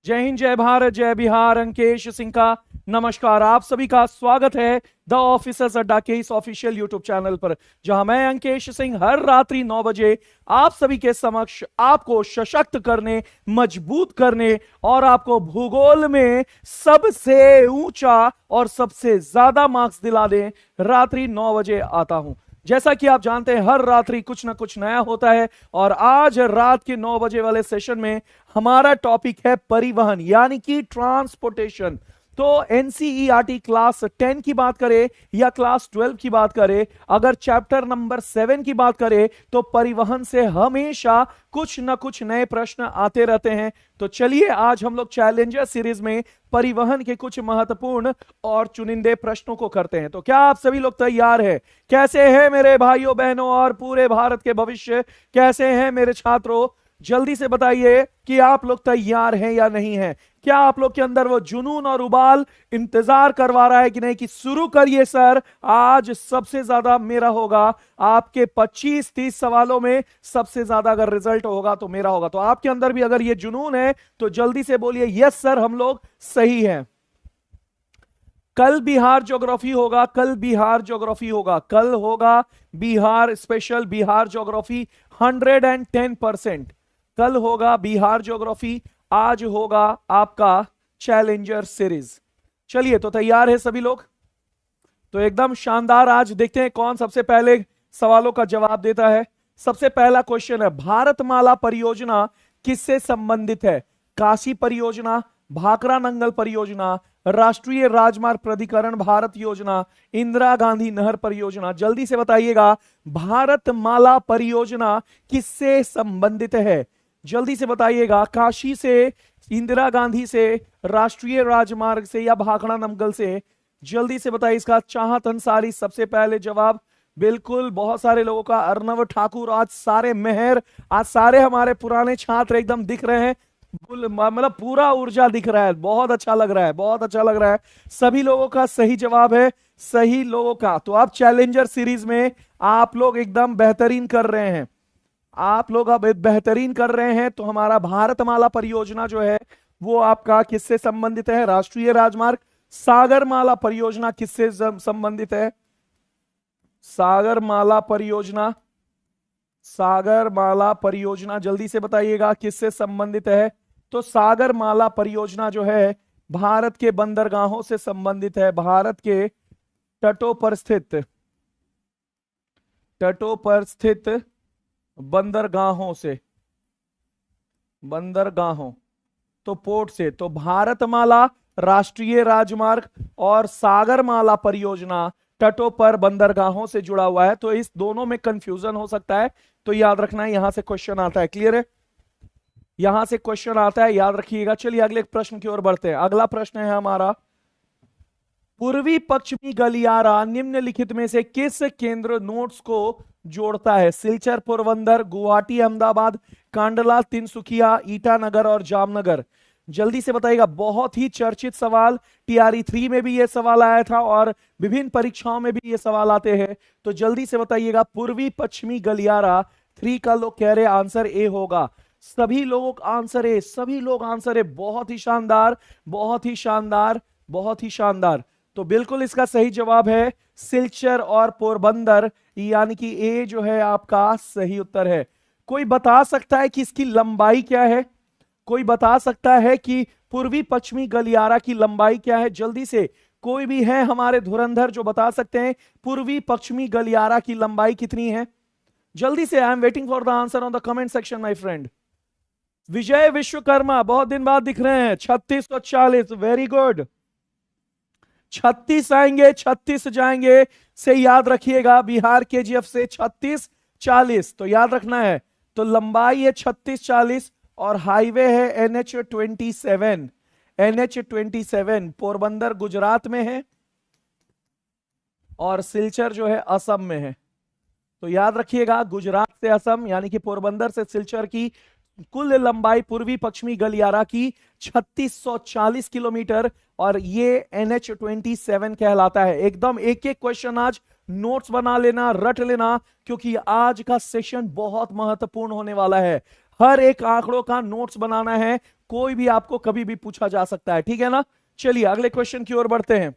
जय हिंद, जय भारत, जय बिहार। अंकेश सिंह का नमस्कार। आप सभी का स्वागत है द ऑफिसर्स अड्डा के इस ऑफिशियल यूट्यूब चैनल पर, जहां मैं अंकेश सिंह हर रात्रि 9 बजे आप सभी के समक्ष आपको सशक्त करने, मजबूत करने और आपको भूगोल में सबसे ऊंचा और सबसे ज्यादा मार्क्स दिला दे, रात्रि 9 बजे आता हूं। जैसा कि आप जानते हैं, हर रात्रि कुछ ना कुछ नया होता है और आज रात के 9 बजे वाले सेशन में हमारा टॉपिक है परिवहन, यानी कि ट्रांसपोर्टेशन। तो एनसीईआरटी क्लास 10 की बात करें या क्लास 12 की बात करें, अगर चैप्टर नंबर 7 की बात करें तो परिवहन से हमेशा कुछ ना कुछ नए प्रश्न आते रहते हैं। तो चलिए आज हम लोग चैलेंजर सीरीज में परिवहन के कुछ महत्वपूर्ण और चुनिंदे प्रश्नों को करते हैं। तो क्या आप सभी लोग तैयार हैं? कैसे हैं मेरे भाइयों बहनों और पूरे भारत के भविष्य? कैसे हैं मेरे छात्रों? जल्दी से बताइए कि आप लोग तैयार हैं या नहीं हैं। क्या आप लोग के अंदर वो जुनून और उबाल इंतजार करवा रहा है कि नहीं कि शुरू करिए सर, आज सबसे ज्यादा मेरा होगा। आपके 25-30 सवालों में सबसे ज्यादा अगर रिजल्ट होगा तो मेरा होगा। तो आपके अंदर भी अगर ये जुनून है तो जल्दी से बोलिए यस सर, हम लोग सही हैं। कल बिहार ज्योग्राफी होगा, कल बिहार ज्योग्राफी होगा, कल होगा बिहार स्पेशल, बिहार ज्योग्राफी 110%। कल होगा बिहार ज्योग्राफी, आज होगा आपका चैलेंजर सीरीज। चलिए, तो तैयार है सभी लोग? तो एकदम शानदार। आज देखते हैं कौन सबसे पहले सवालों का जवाब देता है। सबसे पहला क्वेश्चन है, भारतमाला परियोजना किससे संबंधित है? काशी परियोजना, भाखरा नंगल परियोजना, राष्ट्रीय राजमार्ग प्राधिकरण भारत योजना, इंदिरा गांधी नहर परियोजना। जल्दी से बताइएगा, भारतमाला परियोजना किससे संबंधित है? जल्दी से बताइएगा, काशी से, इंदिरा गांधी से, राष्ट्रीय राजमार्ग से या भाखड़ा नंगल से? जल्दी से बताइए इसका चाहत अंसारी सबसे पहले जवाब। बिल्कुल, बहुत सारे लोगों का। अर्नव ठाकुर, आज सारे मेहर, आज सारे हमारे पुराने छात्र एकदम दिख रहे हैं। मतलब पूरा ऊर्जा दिख रहा है। बहुत अच्छा लग रहा है, बहुत अच्छा लग रहा है। सभी लोगों का सही जवाब है, सही लोगों का। तो अब चैलेंजर सीरीज में आप लोग एकदम बेहतरीन कर रहे हैं। आप लोग अब बेहतरीन कर रहे हैं। तो हमारा भारतमाला परियोजना जो है वो आपका किससे संबंधित है? राष्ट्रीय राजमार्ग। सागरमाला परियोजना किससे संबंधित है? सागरमाला परियोजना, सागरमाला परियोजना जल्दी से बताइएगा किससे संबंधित है? तो सागरमाला परियोजना जो है भारत के बंदरगाहों से संबंधित है। भारत के तटों पर स्थित, तटों पर स्थित बंदरगाहों से, बंदरगाहों तो पोर्ट से। तो भारतमाला राष्ट्रीय राजमार्ग और सागरमाला परियोजना तटों पर बंदरगाहों से जुड़ा हुआ है। तो इस दोनों में कंफ्यूजन हो सकता है, तो याद रखना है, यहां से क्वेश्चन आता है। क्लियर है? यहां से क्वेश्चन आता है, याद रखिएगा। चलिए अगले प्रश्न की ओर बढ़ते हैं। अगला प्रश्न है हमारा, पूर्वी पश्चिमी गलियारा निम्नलिखित में से किस केंद्र नोड्स को जोड़ता है? सिलचर, पोरबंदर, गुवाहाटी, अहमदाबाद, कांडला, तिनसुकिया, ईटानगर और जामनगर। जल्दी से बताइएगा। बहुत ही चर्चित सवाल, टीआरई 3 में भी यह सवाल आया था और विभिन्न परीक्षाओं में भी ये सवाल आते हैं। तो जल्दी से बताइएगा, पूर्वी पश्चिमी गलियारा 3 का लोग कह रहे आंसर ए होगा। सभी लोगों का आंसर ए, सभी लोग आंसर ए। बहुत ही शानदार, बहुत ही शानदार, बहुत ही शानदार। तो बिल्कुल इसका सही जवाब है सिलचर और पोरबंदर, यानी कि ए जो है आपका सही उत्तर है। कोई बता सकता है कि इसकी लंबाई क्या है? कोई बता सकता है कि पूर्वी पश्चिमी गलियारा की लंबाई क्या है? जल्दी से कोई भी है हमारे धुरंधर जो बता सकते हैं पूर्वी पश्चिमी गलियारा की लंबाई कितनी है? जल्दी से। I am waiting for the answer on the comment section my friend. Vijay Vishwakarma बहुत दिन बाद दिख रहे हैं। 3640, वेरी गुड। 36 आएंगे, 36 जाएंगे से याद रखिएगा। बिहार केजीएफ से 3640 तो याद रखना है। तो लंबाई है 3640 और हाईवे है NH27। NH27 पोरबंदर गुजरात में है और सिलचर जो है असम में है। तो याद रखिएगा, गुजरात से असम यानी कि पोरबंदर से सिलचर की कुल लंबाई पूर्वी पश्चिमी गलियारा की 3640 किलोमीटर और ये NH27 कहलाता है। एकदम एक एक क्वेश्चन आज नोट्स बना लेना, रट लेना, क्योंकि आज का सेशन बहुत महत्वपूर्ण होने वाला है। हर एक आंकड़ों का नोट्स बनाना है, कोई भी आपको कभी भी पूछा जा सकता है, ठीक है ना। चलिए अगले क्वेश्चन की ओर बढ़ते हैं।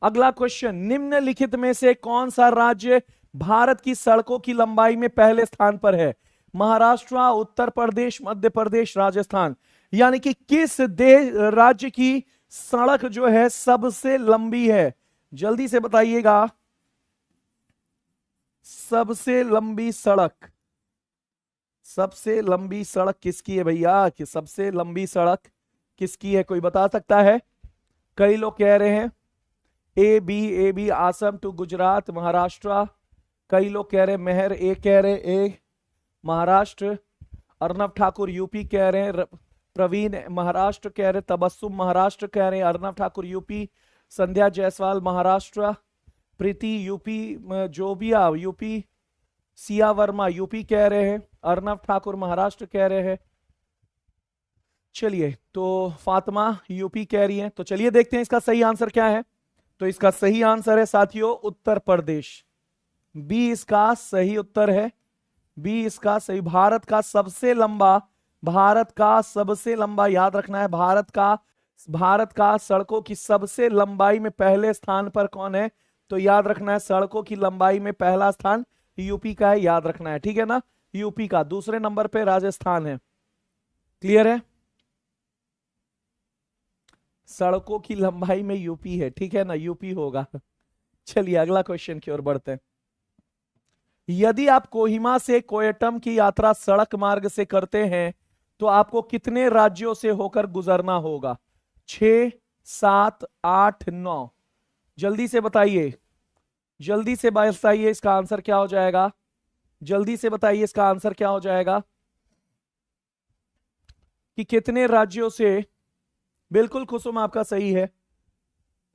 अगला क्वेश्चन, निम्नलिखित में से कौन सा राज्य भारत की सड़कों की लंबाई में पहले स्थान पर है? महाराष्ट्र, उत्तर प्रदेश, मध्य प्रदेश, राजस्थान। यानी कि किस देश राज्य की सड़क जो है सबसे लंबी है? जल्दी से बताइएगा, सबसे लंबी सड़क, सबसे लंबी सड़क किसकी है भैया? कि सबसे लंबी सड़क किसकी है, कोई बता सकता है? कई लोग कह रहे हैं ए बी आसम टू गुजरात महाराष्ट्र। कई लोग कह रहे हैं मेहर ए, कह रहे ए महाराष्ट्र। अर्नब ठाकुर यूपी कह रहे हैं, प्रवीण महाराष्ट्र कह रहे, तबस्सुम महाराष्ट्र कह रहे हैं, Arnab Thakur UP, Sandhya Jaiswal Maharashtra, Preeti UP, Zobia UP, Siya Verma UP कह रहे हैं, अर्नब ठाकुर महाराष्ट्र कह रहे हैं। चलिए तो फातिमा यूपी कह रही है, तो चलिए देखते हैं इसका सही आंसर क्या है। तो इसका सही आंसर है साथियों उत्तर प्रदेश। बी इसका सही उत्तर है, बी इसका सही। भारत का सबसे लंबा, भारत का सबसे लंबा, याद रखना है, भारत का सड़कों की सबसे लंबाई में पहले स्थान पर कौन है? तो याद रखना है सड़कों की लंबाई में पहला स्थान यूपी का है, याद रखना है, ठीक है ना, यूपी का। दूसरे नंबर पे राजस्थान है। क्लियर है? सड़कों की लंबाई में यूपी है, ठीक है ना, यूपी होगा। चलिए अगला क्वेश्चन की ओर बढ़ते हैं। यदि आप कोहिमा से कोयटम की यात्रा सड़क मार्ग से करते हैं तो आपको कितने राज्यों से होकर गुजरना होगा? 6, 7, 8, 9। जल्दी से बताइए, जल्दी से बताइए इसका आंसर क्या हो जाएगा? जल्दी से बताइए इसका आंसर क्या हो जाएगा कि कितने राज्यों से। बिल्कुल कुसुम आपका सही है,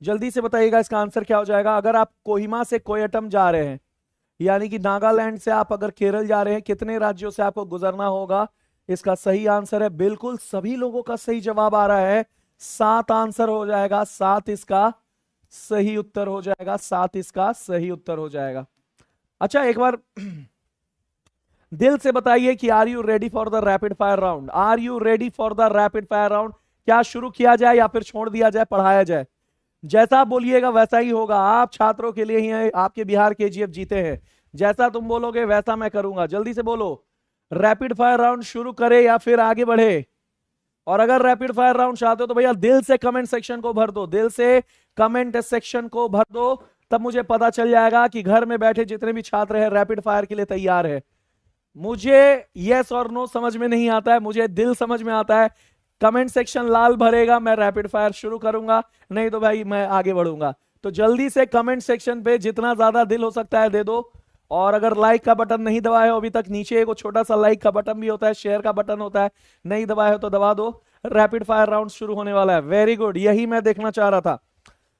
जल्दी से बताइएगा इसका आंसर क्या हो जाएगा। अगर आप कोहिमा से कोयटम जा रहे हैं, यानी कि नागालैंड से आप अगर केरल जा रहे हैं, कितने राज्यों से आपको गुजरना होगा? इसका सही आंसर है, बिल्कुल सभी लोगों का सही जवाब आ रहा है, 7 आंसर हो जाएगा, 7 इसका सही उत्तर हो जाएगा, 7 इसका सही उत्तर हो जाएगा। अच्छा एक बार दिल से बताइए कि are you ready for the rapid fire round? Are you ready for the rapid fire round? क्या शुरू किया जाए या फिर छोड़ दिया जाए, पढ़ाया जाए? जैसा आप बोलिएगा वैसा ही होगा, आप छात्रों के लिए ही है, आपके बिहार केजीएफ जीते हैं, जैसा तुम बोलोगे वैसा मैं करूंगा। जल्दी से बोलो, रैपिड फायर राउंड शुरू करे या फिर आगे बढ़े? और अगर रैपिड फायर राउंड चाहते हो तो भैया दिल से कमेंट सेक्शन को भर दो, दिल से कमेंट सेक्शन को भर दो, तब मुझे पता चल जाएगा कि घर में बैठे जितने भी छात्र हैं रैपिड फायर के लिए तैयार है। मुझे यस और नो समझ में नहीं आता है, मुझे दिल समझ में आता है। कमेंट सेक्शन लाल भरेगा मैं रैपिड फायर शुरू करूंगा, नहीं तो भाई मैं आगे बढ़ूंगा। तो जल्दी से कमेंट सेक्शन पे जितना ज्यादा दिल हो सकता है दे दो। और अगर लाइक का बटन नहीं दबाए हो अभी तक, नीचे एक छोटा सा लाइक का बटन भी होता है, शेयर का बटन होता है, नहीं दबाए हो तो दबा दो। रैपिड फायर राउंड शुरू होने वाला है। वेरी गुड, यही मैं देखना चाह रहा था।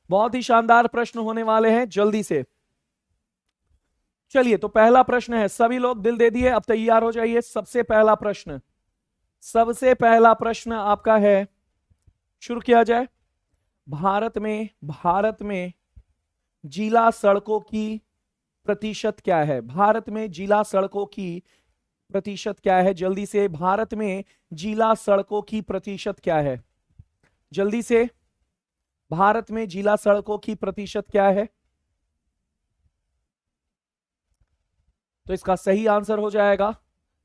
बहुत ही शानदार प्रश्न होने वाले हैं, जल्दी से। चलिए तो पहला प्रश्न है, सभी लोग दिल दे दिए, अब तैयार हो जाइए। सबसे पहला प्रश्न, सबसे पहला प्रश्न आपका है, शुरू किया जाए। भारत में जिला सड़कों की प्रतिशत क्या है? भारत में जिला सड़कों की प्रतिशत क्या है? जल्दी से, भारत में जिला सड़कों की प्रतिशत क्या है? जल्दी से, भारत में जिला सड़कों की प्रतिशत क्या है? तो इसका सही आंसर हो जाएगा,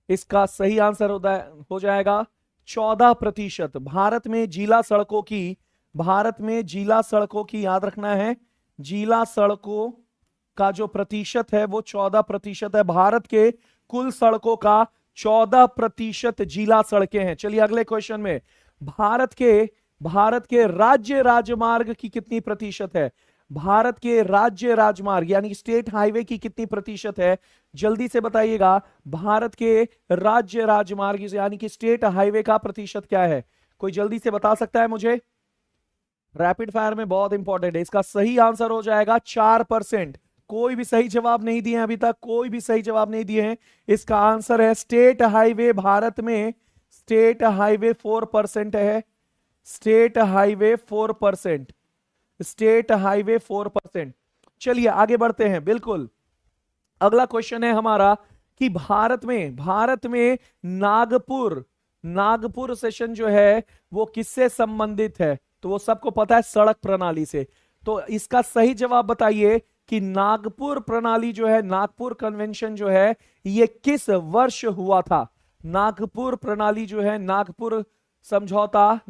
इसका सही आंसर हो जाएगा 14%। भारत में जिला सड़कों की, भारत में जिला सड़कों की, याद रखना है, जिला सड़कों का जो प्रतिशत है वो 14% है। भारत के कुल सड़कों का 14% जिला सड़कें हैं। चलिए अगले क्वेश्चन में, भारत के राज्य राजमार्ग की कितनी प्रतिशत है? भारत के राज्य राजमार्ग यानी स्टेट हाईवे की कितनी प्रतिशत है? जल्दी से बताइएगा, भारत के राज्य राजमार्ग यानी कि स्टेट हाईवे का प्रतिशत क्या है? कोई जल्दी से बता सकता है मुझे? रैपिड फायर में बहुत इंपॉर्टेंट है। इसका सही आंसर हो जाएगा 4%। कोई भी सही जवाब नहीं दिए अभी तक, कोई भी सही जवाब नहीं दिए हैं। इसका आंसर है स्टेट हाईवे। भारत में स्टेट हाईवे 4% है, स्टेट हाईवे 4%, स्टेट हाईवे 4%। चलिए आगे बढ़ते हैं। बिल्कुल अगला क्वेश्चन है हमारा कि भारत में नागपुर सेशन जो है वो किससे संबंधित है? तो वो सबको पता है, सड़क प्रणाली से। तो इसका सही जवाब बताइए कि नागपुर प्रणाली जो है, नागपुर कन्वेंशन जो है, ये किस वर्ष हुआ था? नागपुर प्रणाली जो है, नागपुर समझौता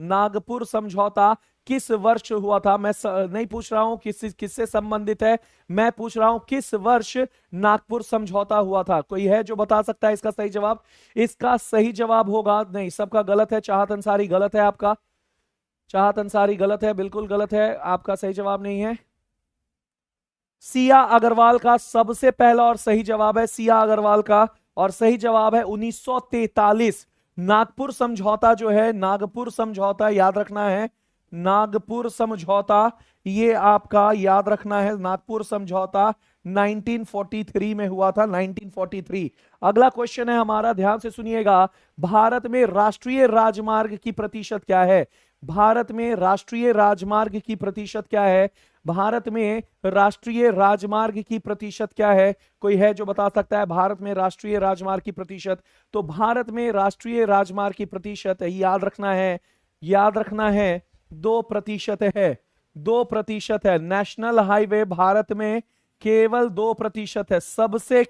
किस वर्ष हुआ था? मैं नहीं पूछ रहा हूं किससे संबंधित है, मैं पूछ रहा हूं किस वर्ष नागपुर समझौता हुआ था। कोई है जो बता सकता है इसका सही जवाब? इसका सही जवाब होगा, नहीं सबका गलत है, चाहत अंसारी गलत है आपका, चाहत अंसारी गलत है, बिल्कुल गलत है, आपका सही जवाब नहीं है। सिया अग्रवाल का सबसे पहला और सही जवाब है, सिया अग्रवाल का, और सही जवाब है 1943। नागपुर समझौता जो है, नागपुर समझौता याद रखना है, नागपुर समझौता ये आपका याद रखना है, नागपुर समझौता 1943 में हुआ था, 1943। अगला क्वेश्चन है हमारा, ध्यान से सुनिएगा। भारत में राष्ट्रीय राजमार्ग की प्रतिशत क्या है? भारत में राष्ट्रीय राजमार्ग की प्रतिशत क्या है? भारत में राष्ट्रीय राजमार्ग की प्रतिशत क्या है? कोई है जो बता सकता है भारत में राष्ट्रीय राजमार्ग की प्रतिशत? तो भारत में राष्ट्रीय राजमार्ग की प्रतिशत याद रखना है, याद रखना है 2% है, 2% है। नेशनल हाईवे भारत में केवल 2% है। सबसे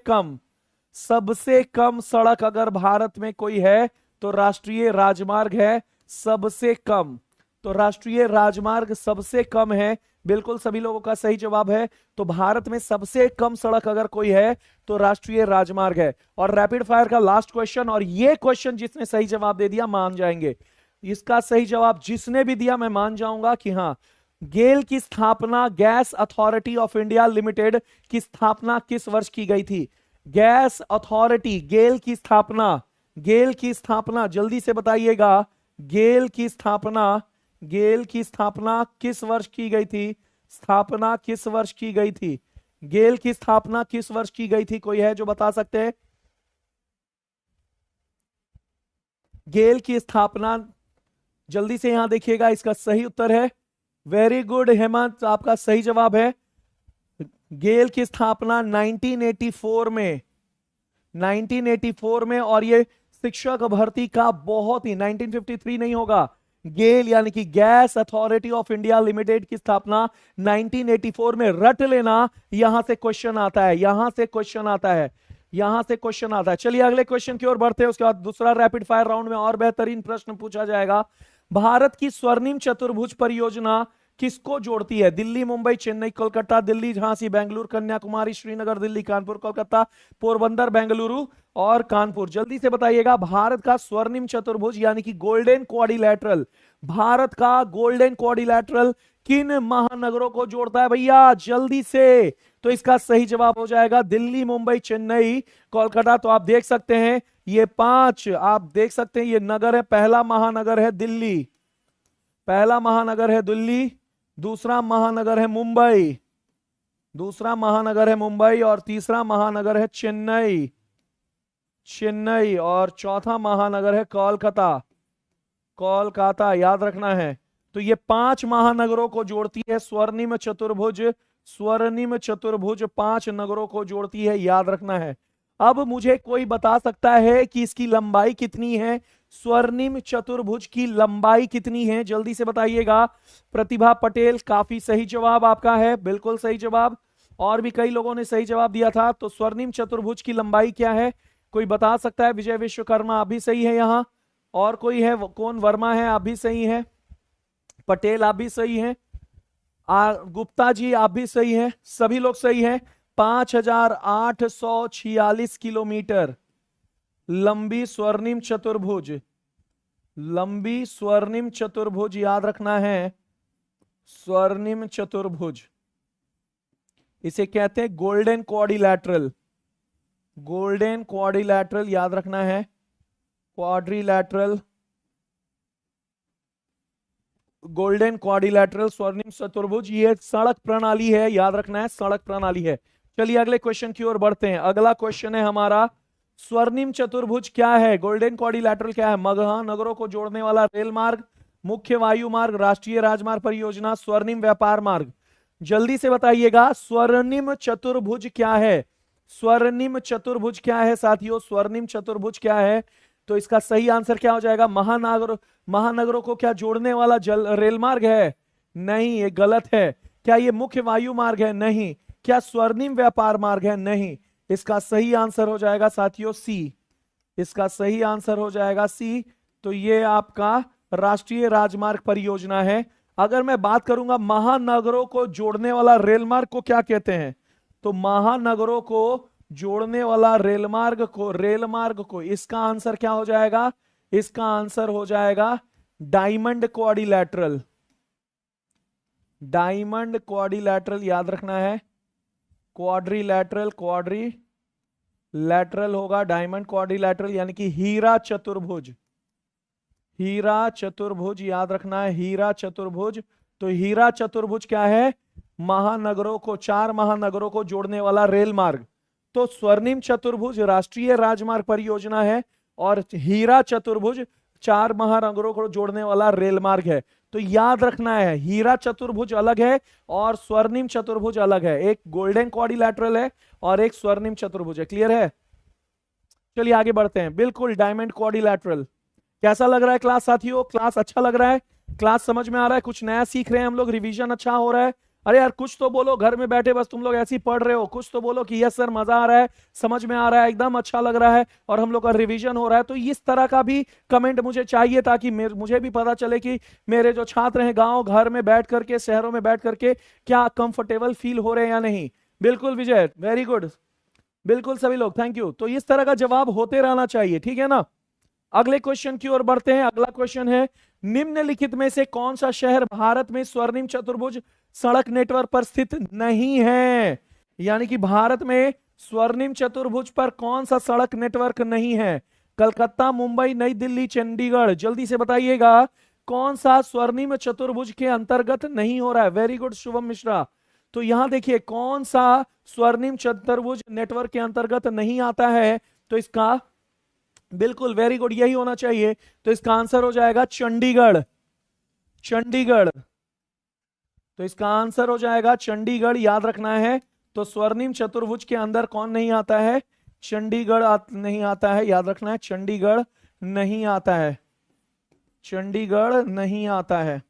कम सड़क अगर भारत में कोई है तो राष्ट्रीय राजमार्ग है, सबसे कम। तो राष्ट्रीय राजमार्ग सबसे कम है, बिल्कुल सभी लोगों का सही जवाब है। तो भारत में सबसे कम सड़क अगर कोई है तो राष्ट्रीय राजमार्ग है। और रैपिड फायर का लास्ट क्वेश्चन, और ये क्वेश्चन जिसने सही जवाब दे दिया मान जाएंगे, इसका सही जवाब जिसने भी दिया मैं मान जाऊंगा कि हाँ। गेल की स्थापना, gas authority of India limited की स्थापना किस वर्ष की गई थी? गैस अथॉरिटी, गेल की स्थापना, गेल की स्थापना जल्दी से बताइएगा, गेल की स्थापना, गेल की स्थापना किस वर्ष की गई थी? स्थापना किस वर्ष की गई थी? गेल की स्थापना किस वर्ष की गई थी? कोई है जो बता सकते हैं? गेल की स्थापना जल्दी से यहां देखिएगा, इसका सही उत्तर है, वेरी गुड हेमंत, आपका सही जवाब है। गेल की स्थापना 1984 में, 1984 में, और ये शिक्षक भर्ती का बहुत ही, 1953 नहीं होगा, गेल यानी कि gas authority of India limited की स्थापना 1984 में। रट लेना, यहां से क्वेश्चन आता है, यहां से क्वेश्चन आता है, यहां से क्वेश्चन आता है। चलिए अगले क्वेश्चन की ओर बढ़ते हैं, उसके बाद दूसरा रैपिड फायर राउंड में और बेहतरीन प्रश्न पूछा जाएगा। भारत की स्वर्णिम चतुर्भुज परियोजना किसको जोड़ती है? दिल्ली, मुंबई, चेन्नई, कोलकाता, दिल्ली, झांसी, बेंगलुरु, कन्याकुमारी, श्रीनगर, दिल्ली, कानपुर, कोलकाता, पोरबंदर, बेंगलुरु और कानपुर। जल्दी से बताइएगा, भारत का स्वर्णिम चतुर्भुज यानी कि गोल्डन क्वाड्रिलैटरल, भारत का गोल्डन क्वाड्रिलैटरल किन महानगरों को जोड़ता है भैया? जल्दी से। तो इसका सही जवाब हो जाएगा दिल्ली, मुंबई, चेन्नई, कोलकाता। तो आप देख सकते हैं ये 5, आप देख सकते हैं ये नगर है। पहला महानगर है दिल्ली, पहला महानगर है दिल्ली, दूसरा महानगर है मुंबई, दूसरा महानगर है मुंबई, और तीसरा महानगर है चेन्नई, चेन्नई, और चौथा महानगर है कोलकाता, कोलकाता, याद रखना है। तो ये 5 महानगरों को जोड़ती है स्वर्णिम चतुर्भुज, स्वर्णिम चतुर्भुज 5 नगरों को जोड़ती है, याद रखना है। अब मुझे कोई बता सकता है कि इसकी लंबाई कितनी है? स्वर्णिम चतुर्भुज की लंबाई कितनी है? जल्दी से बताइएगा। प्रतिभा पटेल, काफी सही जवाब आपका है, बिल्कुल सही जवाब, और भी कई लोगों ने सही जवाब दिया था। तो स्वर्णिम चतुर्भुज की लंबाई क्या है, कोई बता सकता है? विजय विश्वकर्मा, आप भी सही है यहाँ, और कोई है? कौन? वर्मा है, आप भी सही है, पटेल आप भी सही हैं, गुप्ता जी आप भी सही हैं, सभी लोग सही हैं। 5846 किलोमीटर लंबी स्वर्णिम चतुर्भुज, लंबी स्वर्णिम चतुर्भुज, याद रखना है, स्वर्णिम चतुर्भुज, इसे कहते हैं गोल्डन क्वाड्रिलैटरल, गोल्डन क्वाड्रिलैटरल, याद रखना है, क्वाड्रिलैटरल, गोल्डन क्वाड्रिलैटरल स्वर्णिम चतुर्भुज, ये सड़क प्रणाली है, याद रखना है, सड़क प्रणाली है। चलिए अगले क्वेश्चन की ओर बढ़ते हैं। अगला क्वेश्चन है हमारा, स्वर्णिम चतुर्भुज क्या है? गोल्डन क्वाड्रिलैटरल क्या है? महानगरों को जोड़ने वाला रेल मार्ग, मुख्य वायु मार्ग, राष्ट्रीय राजमार्ग परियोजना, स्वर्णिम व्यापार मार्ग। जल्दी से बताइएगा, स्वर्णिम चतुर्भुज क्या है? स्वर्णिम चतुर्भुज क्या है साथियों? स्वर्णिम चतुर्भुज क्या है? तो इसका सही आंसर क्या हो जाएगा? महानगरों को क्या जोड़ने वाला रेल मार्ग है? नहीं, ये गलत है। क्या ये मुख्य वायु मार्ग है? नहीं। क्या स्वर्णिम व्यापार मार्ग है? नहीं। इसका सही आंसर हो जाएगा साथियों सी। इसका सही आंसर हो जाएगा सी। तो ये आपका राष्ट्रीय राजमार्ग परियोजना है। अगर मैं बात करूंगा महानगरों को जोड़ने वाला रेल मार्ग को क्या कहते हैं, तो महानगरों को जोड़ने वाला रेल मार्ग को इसका आंसर क्या हो जाएगा? इसका आंसर हो जाएगा डायमंड क्वाड्रिलैटरल। डायमंड क्वाड्रिलैटरल याद रखना है। क्वाड्रिलैटरल होगा डायमंड क्वाड्रिलैटरल, यानी कि हीरा चतुर्भुज। हीरा चतुर्भुज याद रखना है, हीरा चतुर्भुज। तो हीरा चतुर्भुज क्या है? महानगरों को, 4 महानगरों को जोड़ने वाला रेल मार्ग। तो स्वर्णिम चतुर्भुज राष्ट्रीय राजमार्ग परियोजना है और हीरा चतुर्भुज 4 महानगरों को जोड़ने वाला रेल मार्ग है। तो याद रखना है, हीरा चतुर्भुज अलग है और स्वर्णिम चतुर्भुज अलग है। एक गोल्डन क्वाड्रिलैटरल है और एक स्वर्णिम चतुर्भुज है। क्लियर है? चलिए आगे बढ़ते हैं। बिल्कुल डायमंड क्वाड्रिलैटरल। कैसा लग रहा है क्लास साथियों? क्लास अच्छा लग रहा है? क्लास समझ में आ रहा है? कुछ नया सीख रहे हैं हम लोग? रिवीजन अच्छा हो रहा है? अरे यार कुछ तो बोलो, घर में बैठे बस तुम लोग ऐसे ही पढ़ रहे हो। कुछ तो बोलो कि यस सर मजा आ रहा है, समझ में आ रहा है, एकदम अच्छा लग रहा है और हम लोग का रिवीजन हो रहा है। तो इस तरह का भी कमेंट मुझे चाहिए ताकि मुझे भी पता चले कि मेरे जो छात्र हैं गांव घर में बैठ करके, शहरों में बैठ करके क्या कंफर्टेबल फील हो रहे हैं या नहीं। बिल्कुल विजय, वेरी गुड। बिल्कुल सभी लोग, थैंक यू। तो इस तरह का जवाब होते रहना चाहिए, ठीक है ना। अगले क्वेश्चन की ओर बढ़ते हैं। अगला क्वेश्चन है, निम्नलिखित में से कौन सा शहर भारत में स्वर्णिम चतुर्भुज सड़क नेटवर्क पर स्थित नहीं है? यानी कि भारत में स्वर्णिम चतुर्भुज पर कौन सा सड़क नेटवर्क नहीं है? कलकत्ता, मुंबई, नई दिल्ली, चंडीगढ़। जल्दी से बताइएगा कौन सा स्वर्णिम चतुर्भुज के अंतर्गत नहीं हो रहा है। Very good Shubham Mishra. तो यहां देखिए कौन सा स्वर्णिम चतुर्भुज नेटवर्क के अंतर्गत नहीं आता है। तो इसका बिल्कुल वेरी गुड यही होना चाहिए। तो इसका आंसर हो जाएगा चंडीगढ़। चंडीगढ़। तो इसका आंसर हो जाएगा चंडीगढ़, याद रखना है। तो स्वर्णिम चतुर्भुज के अंदर कौन नहीं आता है? चंडीगढ़ नहीं आता है, याद रखना है। चंडीगढ़ नहीं आता है, चंडीगढ़ नहीं आता है।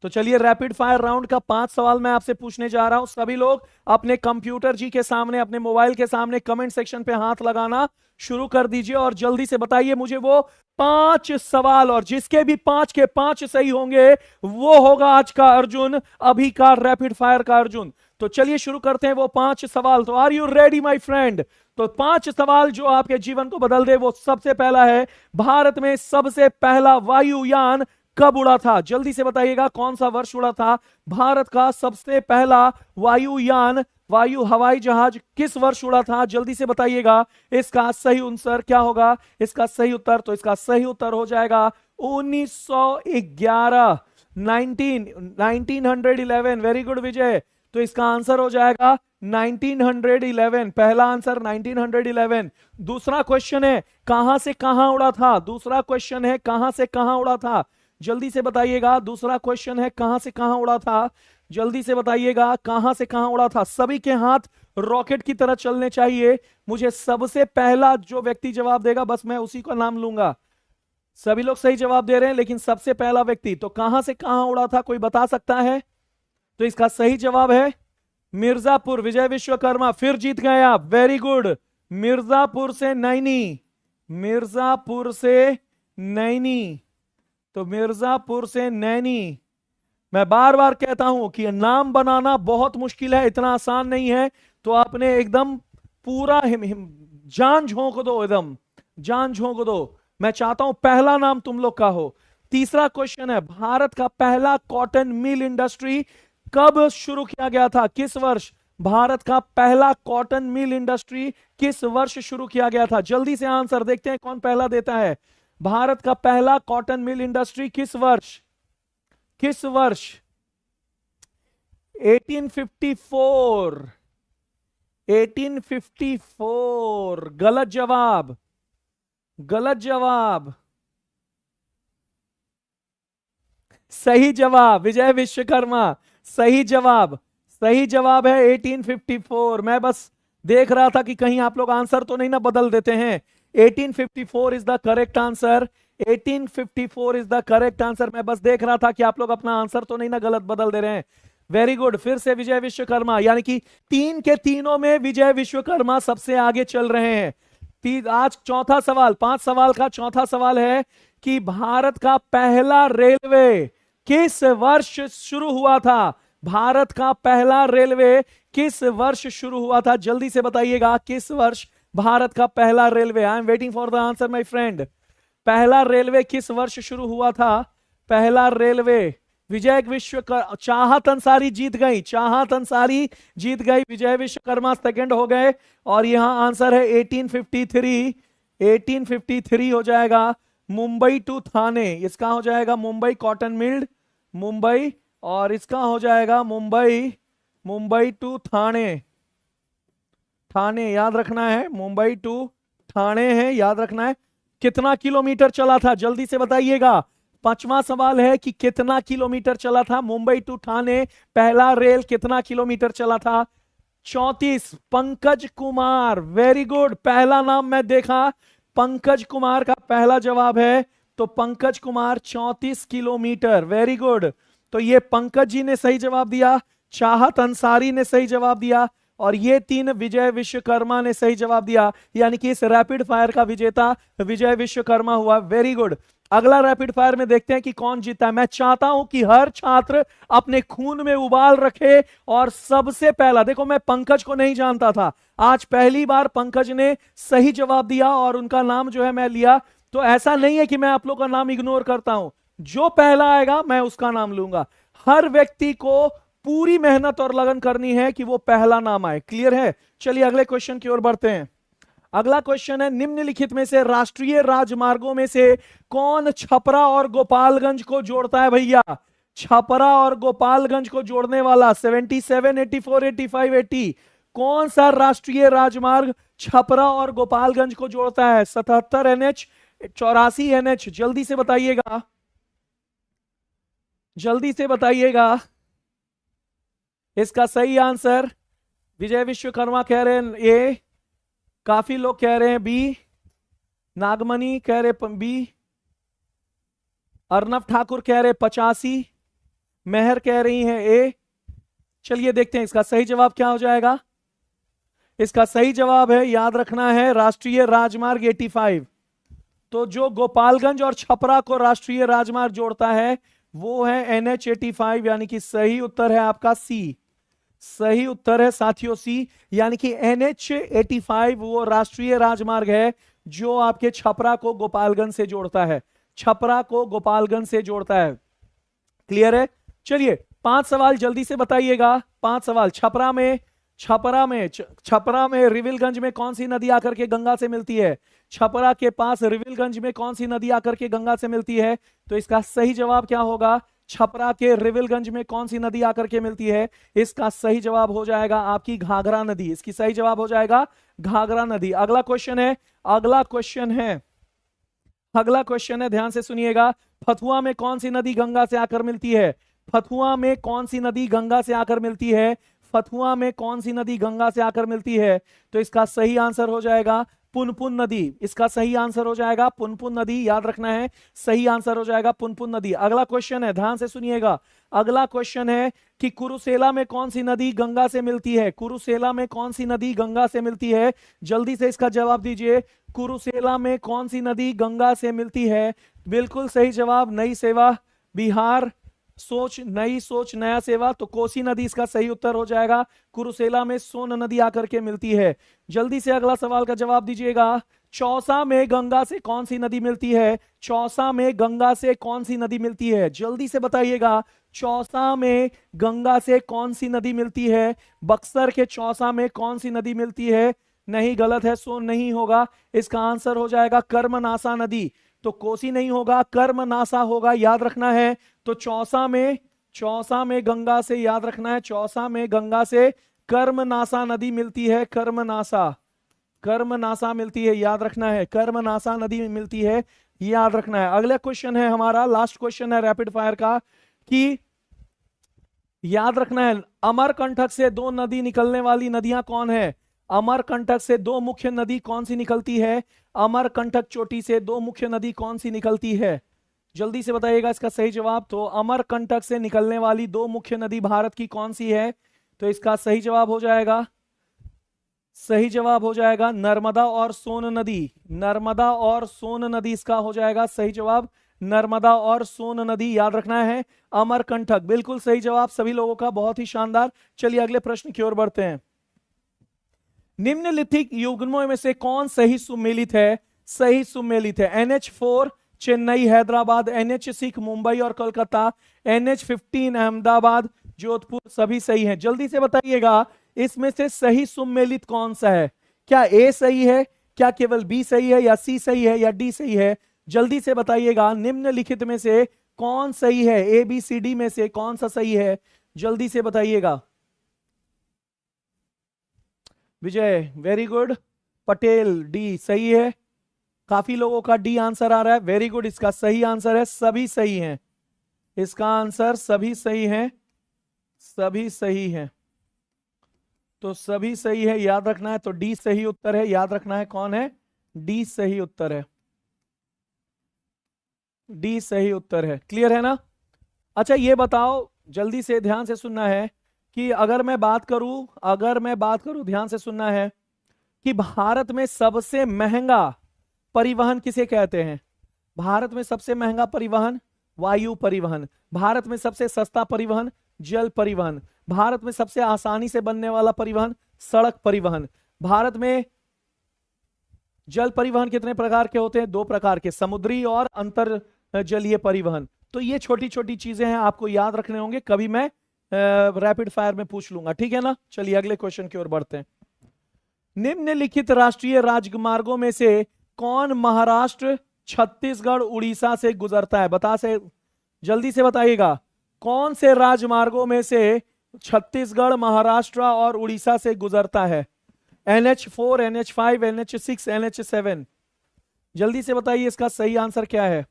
तो चलिए रैपिड फायर राउंड का 5 सवाल मैं आपसे पूछने जा रहा हूं। सभी लोग अपने कंप्यूटर जी के सामने, अपने मोबाइल के सामने कमेंट सेक्शन पे हाथ लगाना शुरू कर दीजिए और जल्दी से बताइए मुझे वो 5 सवाल, और जिसके भी 5 के 5 सही होंगे वो होगा आज का अर्जुन, अभी का रैपिड फायर का अर्जुन। तो चलिए शुरू करते हैं वो 5 सवाल। तो are you ready my friend? तो 5 सवाल जो आपके जीवन को बदल दे। वो सबसे पहला है, भारत में सबसे पहला वायुयान कब उड़ा था? जल्दी से बताइएगा कौन सा वर्ष उड़ा था? भारत का सबसे पहला वायुयान, वायु हवाई जहाज किस वर्ष उड़ा था? जल्दी से बताइएगा। इसका सही उत्तर क्या होगा? इसका सही उत्तर, तो इसका सही उत्तर हो जाएगा 1911, 1911। वेरी गुड विजय। तो इसका आंसर हो जाएगा 1911। पहला आंसर 1911। दूसरा क्वेश्चन है कहां से कहां उड़ा था? दूसरा क्वेश्चन है कहां से कहां उड़ा था? जल्दी से बताइएगा। दूसरा क्वेश्चन है कहां से कहां उड़ा था? जल्दी से बताइएगा कहां से कहां उड़ा था। सभी के हाथ रॉकेट की तरह चलने चाहिए। मुझे सबसे पहला जो व्यक्ति जवाब देगा बस मैं उसी का नाम लूंगा। सभी लोग सही जवाब दे रहे हैं लेकिन सबसे पहला व्यक्ति, तो कहां से कहां उड़ा था कोई बता सकता है? तो इसका सही जवाब है मिर्जापुर। विजय विश्वकर्मा, फिर जीत गए आप, वेरी गुड। मिर्जापुर से नैनी, मिर्जापुर से नैनी। तो मिर्जापुर से नैनी। मैं बार बार कहता हूं कि नाम बनाना बहुत मुश्किल है, इतना आसान नहीं है। तो आपने एकदम पूरा जान झोंक दो, एकदम जान झोंक दो। मैं चाहता हूं पहला नाम तुम लोग का हो। तीसरा क्वेश्चन है, भारत का पहला कॉटन मिल इंडस्ट्री कब शुरू किया गया था? किस वर्ष भारत का पहला कॉटन मिल इंडस्ट्री किस वर्ष शुरू किया गया था? जल्दी से आंसर देखते हैं कौन पहला देता है। भारत का पहला कॉटन मिल इंडस्ट्री किस वर्ष? किस वर्ष? 1854। 1854 गलत जवाब, गलत जवाब। सही जवाब विजय विश्वकर्मा, सही जवाब, सही जवाब है 1854। मैं बस देख रहा था कि कहीं आप लोग आंसर तो नहीं ना बदल देते हैं। 1854 is the correct answer. 1854 is the correct answer. मैं बस देख रहा था कि आप लोग अपना आंसर तो नहीं ना गलत बदल दे रहे हैं। Very good. फिर से विजय विश्वकर्मा, यानी कि तीन के तीनों में विजय विश्वकर्मा सबसे आगे चल रहे हैं। आज चौथा सवाल, 5 सवाल का चौथा सवाल है कि भारत का पहला रेलवे किस वर्ष शुरू हुआ था? भारत का पहला रेलवे किस वर्ष शुरू हुआ था? जल्दी से बताइएगा, किस वर्ष भारत का पहला railway? I am waiting for the answer my friend. पहला रेलवे किस वर्ष शुरू हुआ था? पहला रेलवे। विजय विश्वकर्मा, चाहत अंसारी जीत गई, चाहत अंसारी जीत गई, विजय विश्वकर्मा सेकंड हो गए। और यहां आंसर है 1853। 1853 हो जाएगा। मुंबई टू थाने, इसका हो जाएगा मुंबई कॉटन मिल्ड, मुंबई। और इसका हो जाएगा मुंबई टू थाने। थाने याद रखना है, मुंबई टू थाने है, याद रखना है। कितना किलोमीटर चला था? जल्दी से बताइएगा। पांचवा सवाल है कि कितना किलोमीटर चला था मुंबई टू ठाणे? पहला रेल कितना किलोमीटर चला था? 34। Pankaj Kumar, very good. पहला नाम मैं देखा, पंकज कुमार का पहला जवाब है। तो Pankaj Kumar 34 kilometre, very good. तो ये पंकज जी ने सही जवाब दिया, चाहत अंसारी ने सही जवाब दिया, और ये तीन विजय विश्वकर्मा ने सही जवाब दिया। यानी कि इस रैपिड फायर का विजेता विजय विश्वकर्मा हुआ। Very good. अगला रैपिड फायर में देखते हैं कि कौन जीता है। मैं चाहता हूं कि हर छात्र अपने खून में उबाल रखे और सबसे पहला, देखो मैं पंकज को नहीं जानता था, आज पहली बार पंकज ने सही जवाब दिया और उनका नाम जो है मैं लिया। तो ऐसा नहीं है कि मैं आप लोग का नाम इग्नोर करता हूं, जो पहला आएगा मैं उसका नाम लूंगा। हर व्यक्ति को पूरी मेहनत और लगन करनी है कि वो पहला नाम आए। क्लियर है? चलिए अगले क्वेश्चन की ओर बढ़ते हैं। अगला क्वेश्चन है, निम्नलिखित में से राष्ट्रीय राजमार्गों में से कौन छपरा और गोपालगंज को जोड़ता है? भैया छपरा और गोपालगंज को जोड़ने वाला 77, 84, 85, 80 कौन सा राष्ट्रीय राजमार्ग छपरा और गोपालगंज को जोड़ता है? 77 NH, 84 NH। जल्दी से बताइएगा, जल्दी से बताइएगा। इसका सही आंसर विजय विश्वकर्मा कह रहे हैं ए, काफी लोग कह रहे हैं बी, नागमणि कह रहे बी, अर्नव ठाकुर कह रहे 85, मेहर कह रही हैं ए। चलिए देखते हैं इसका सही जवाब क्या हो जाएगा। इसका सही जवाब है, याद रखना है, राष्ट्रीय राजमार्ग 85। तो जो गोपालगंज और छपरा को राष्ट्रीय राजमार्ग जोड़ता है वो है NH 85, यानी कि सही उत्तर है आपका सी। सही उत्तर है साथियों सी, यानी कि NH 85 वो राष्ट्रीय राजमार्ग है जो आपके छपरा को गोपालगंज से जोड़ता है, छपरा को गोपालगंज से जोड़ता है। क्लियर है? चलिए 5 सवाल जल्दी से बताइएगा। 5 सवाल। छपरा में रिविलगंज में कौन सी नदी आकर के गंगा से मिलती है? छपरा के पास रिविलगंज में कौन सी नदी आकर के गंगा से मिलती है? तो इसका सही जवाब क्या होगा? छपरा के रिविलगंज में कौन सी नदी आकर के मिलती है? इसका सही जवाब हो जाएगा आपकी घाघरा नदी। इसकी सही जवाब हो जाएगा घाघरा नदी। अगला क्वेश्चन है, ध्यान से सुनिएगा। फतुआ में कौन सी नदी गंगा से आकर मिलती है? फतुआ में कौन सी नदी गंगा से आकर मिलती है? फतुआ में कौन सी नदी गंगा से आकर मिलती है? तो इसका सही आंसर हो जाएगा पुनपुन नदी। इसका सही आंसर हो जाएगा पुनपुन नदी, याद रखना है, सही आंसर हो जाएगा पुनपुन नदी। अगला क्वेश्चन है, ध्यान से सुनिएगा। अगला क्वेश्चन है कि कुरुसेला में कौन सी नदी गंगा से मिलती है? कुरुसेला में कौन सी नदी गंगा से मिलती है? जल्दी से इसका जवाब दीजिए। कुरुसेला में कौन सी नदी गंगा से मिलती है? बिल्कुल सही जवाब, नई सेवा बिहार, नई सोच नया सेवा। तो कोसी नदी इसका सही उत्तर हो जाएगा। कुरुसेला में सोन नदी आकर के मिलती है। जल्दी से अगला सवाल का जवाब दीजिएगा। चौसा में गंगा से कौन सी नदी मिलती है? चौसा में गंगा से कौन सी नदी मिलती है? जल्दी से बताइएगा। चौसा में गंगा से कौन सी नदी मिलती है? बक्सर के चौसा में कौन सी नदी मिलती है? नहीं, गलत है, सोन नहीं होगा। इसका आंसर हो जाएगा कर्मनासा नदी। तो कोसी नहीं होगा, कर्मनासा होगा, याद रखना है। तो चौसा में गंगा से, याद रखना है, चौसा में गंगा से कर्मनासा नदी मिलती है। कर्मनासा मिलती है, याद रखना है, कर्मनासा नदी मिलती है, याद रखना है। अगला क्वेश्चन है हमारा, लास्ट क्वेश्चन है रैपिड फायर का, कि याद रखना है अमरकंटक से 2 नदी निकलने वाली नदियां कौन है? अमरकंटक से दो मुख्य नदी कौन सी निकलती है? अमरकंटक चोटी से दो मुख्य नदी कौन सी निकलती है? जल्दी से बताइएगा इसका सही जवाब। तो अमरकंटक से निकलने वाली दो मुख्य नदी भारत की कौन सी है? तो इसका सही जवाब हो जाएगा, सही जवाब हो जाएगा नर्मदा और सोन नदी। नर्मदा और सोन नदी इसका हो जाएगा सही जवाब, नर्मदा और सोन नदी याद रखना है। अमरकंटक बिल्कुल सही जवाब सभी लोगों का, बहुत ही शानदार। चलिए अगले प्रश्न की ओर बढ़ते हैं। निम्नलिखित युग्मों में से कौन सही सुमेलित है? सही सुमेलित है NH4 चेन्नई हैदराबाद, NH6 मुंबई और कोलकाता, NH15 अहमदाबाद जोधपुर, सभी सही हैं। जल्दी से बताइएगा इसमें से सही सुमेलित कौन सा है? क्या A सही है, क्या केवल B सही है, या C सही है, या D सही है? जल्दी से बताइएगा निम्नलिखित में से कौन सही है? ABCD में से कौन सा सही है? जल्दी से बताइएगा। विजय वेरी गुड, पटेल D सही है, काफी लोगों का D आंसर आ रहा है, वेरी गुड। इसका सही आंसर है, सभी सही हैं, इसका आंसर सभी सही हैं, सभी सही हैं, तो सभी सही है, याद रखना है। तो D सही उत्तर है, याद रखना है कौन है? D सही उत्तर है, D सही उत्तर है। क्लियर है ना? अच्छा ये बताओ, जल्दी से ध्यान से सुनना है कि अगर मैं बात करूं ध्यान से सुनना है कि भारत में सबसे महंगा परिवहन किसे कहते हैं? भारत में सबसे महंगा परिवहन वायु परिवहन, भारत में सबसे सस्ता परिवहन जल परिवहन, भारत में सबसे आसानी से बनने वाला परिवहन सड़क परिवहन। भारत में जल परिवहन कितने प्रकार के होते हैं? दो प्रकार के, समुद्री और अंतर जलीय परिवहन। तो ये छोटी छोटी चीजें हैं, आपको याद रखने होंगे, कभी मैं रैपिड फायर में पूछ लूंगा, ठीक है ना? चलिए अगले क्वेश्चन की ओर बढ़ते हैं। निम्नलिखित राष्ट्रीय राजमार्गों में से कौन महाराष्ट्र, छत्तीसगढ़, उड़ीसा से गुजरता है? जल्दी से बताइएगा कौन से राजमार्गों में से छत्तीसगढ़, महाराष्ट्र और उड़ीसा से गुजरता है? NH4, NH5, NH6, NH7। जल्दी से बताइए इसका सही आंसर क्या है?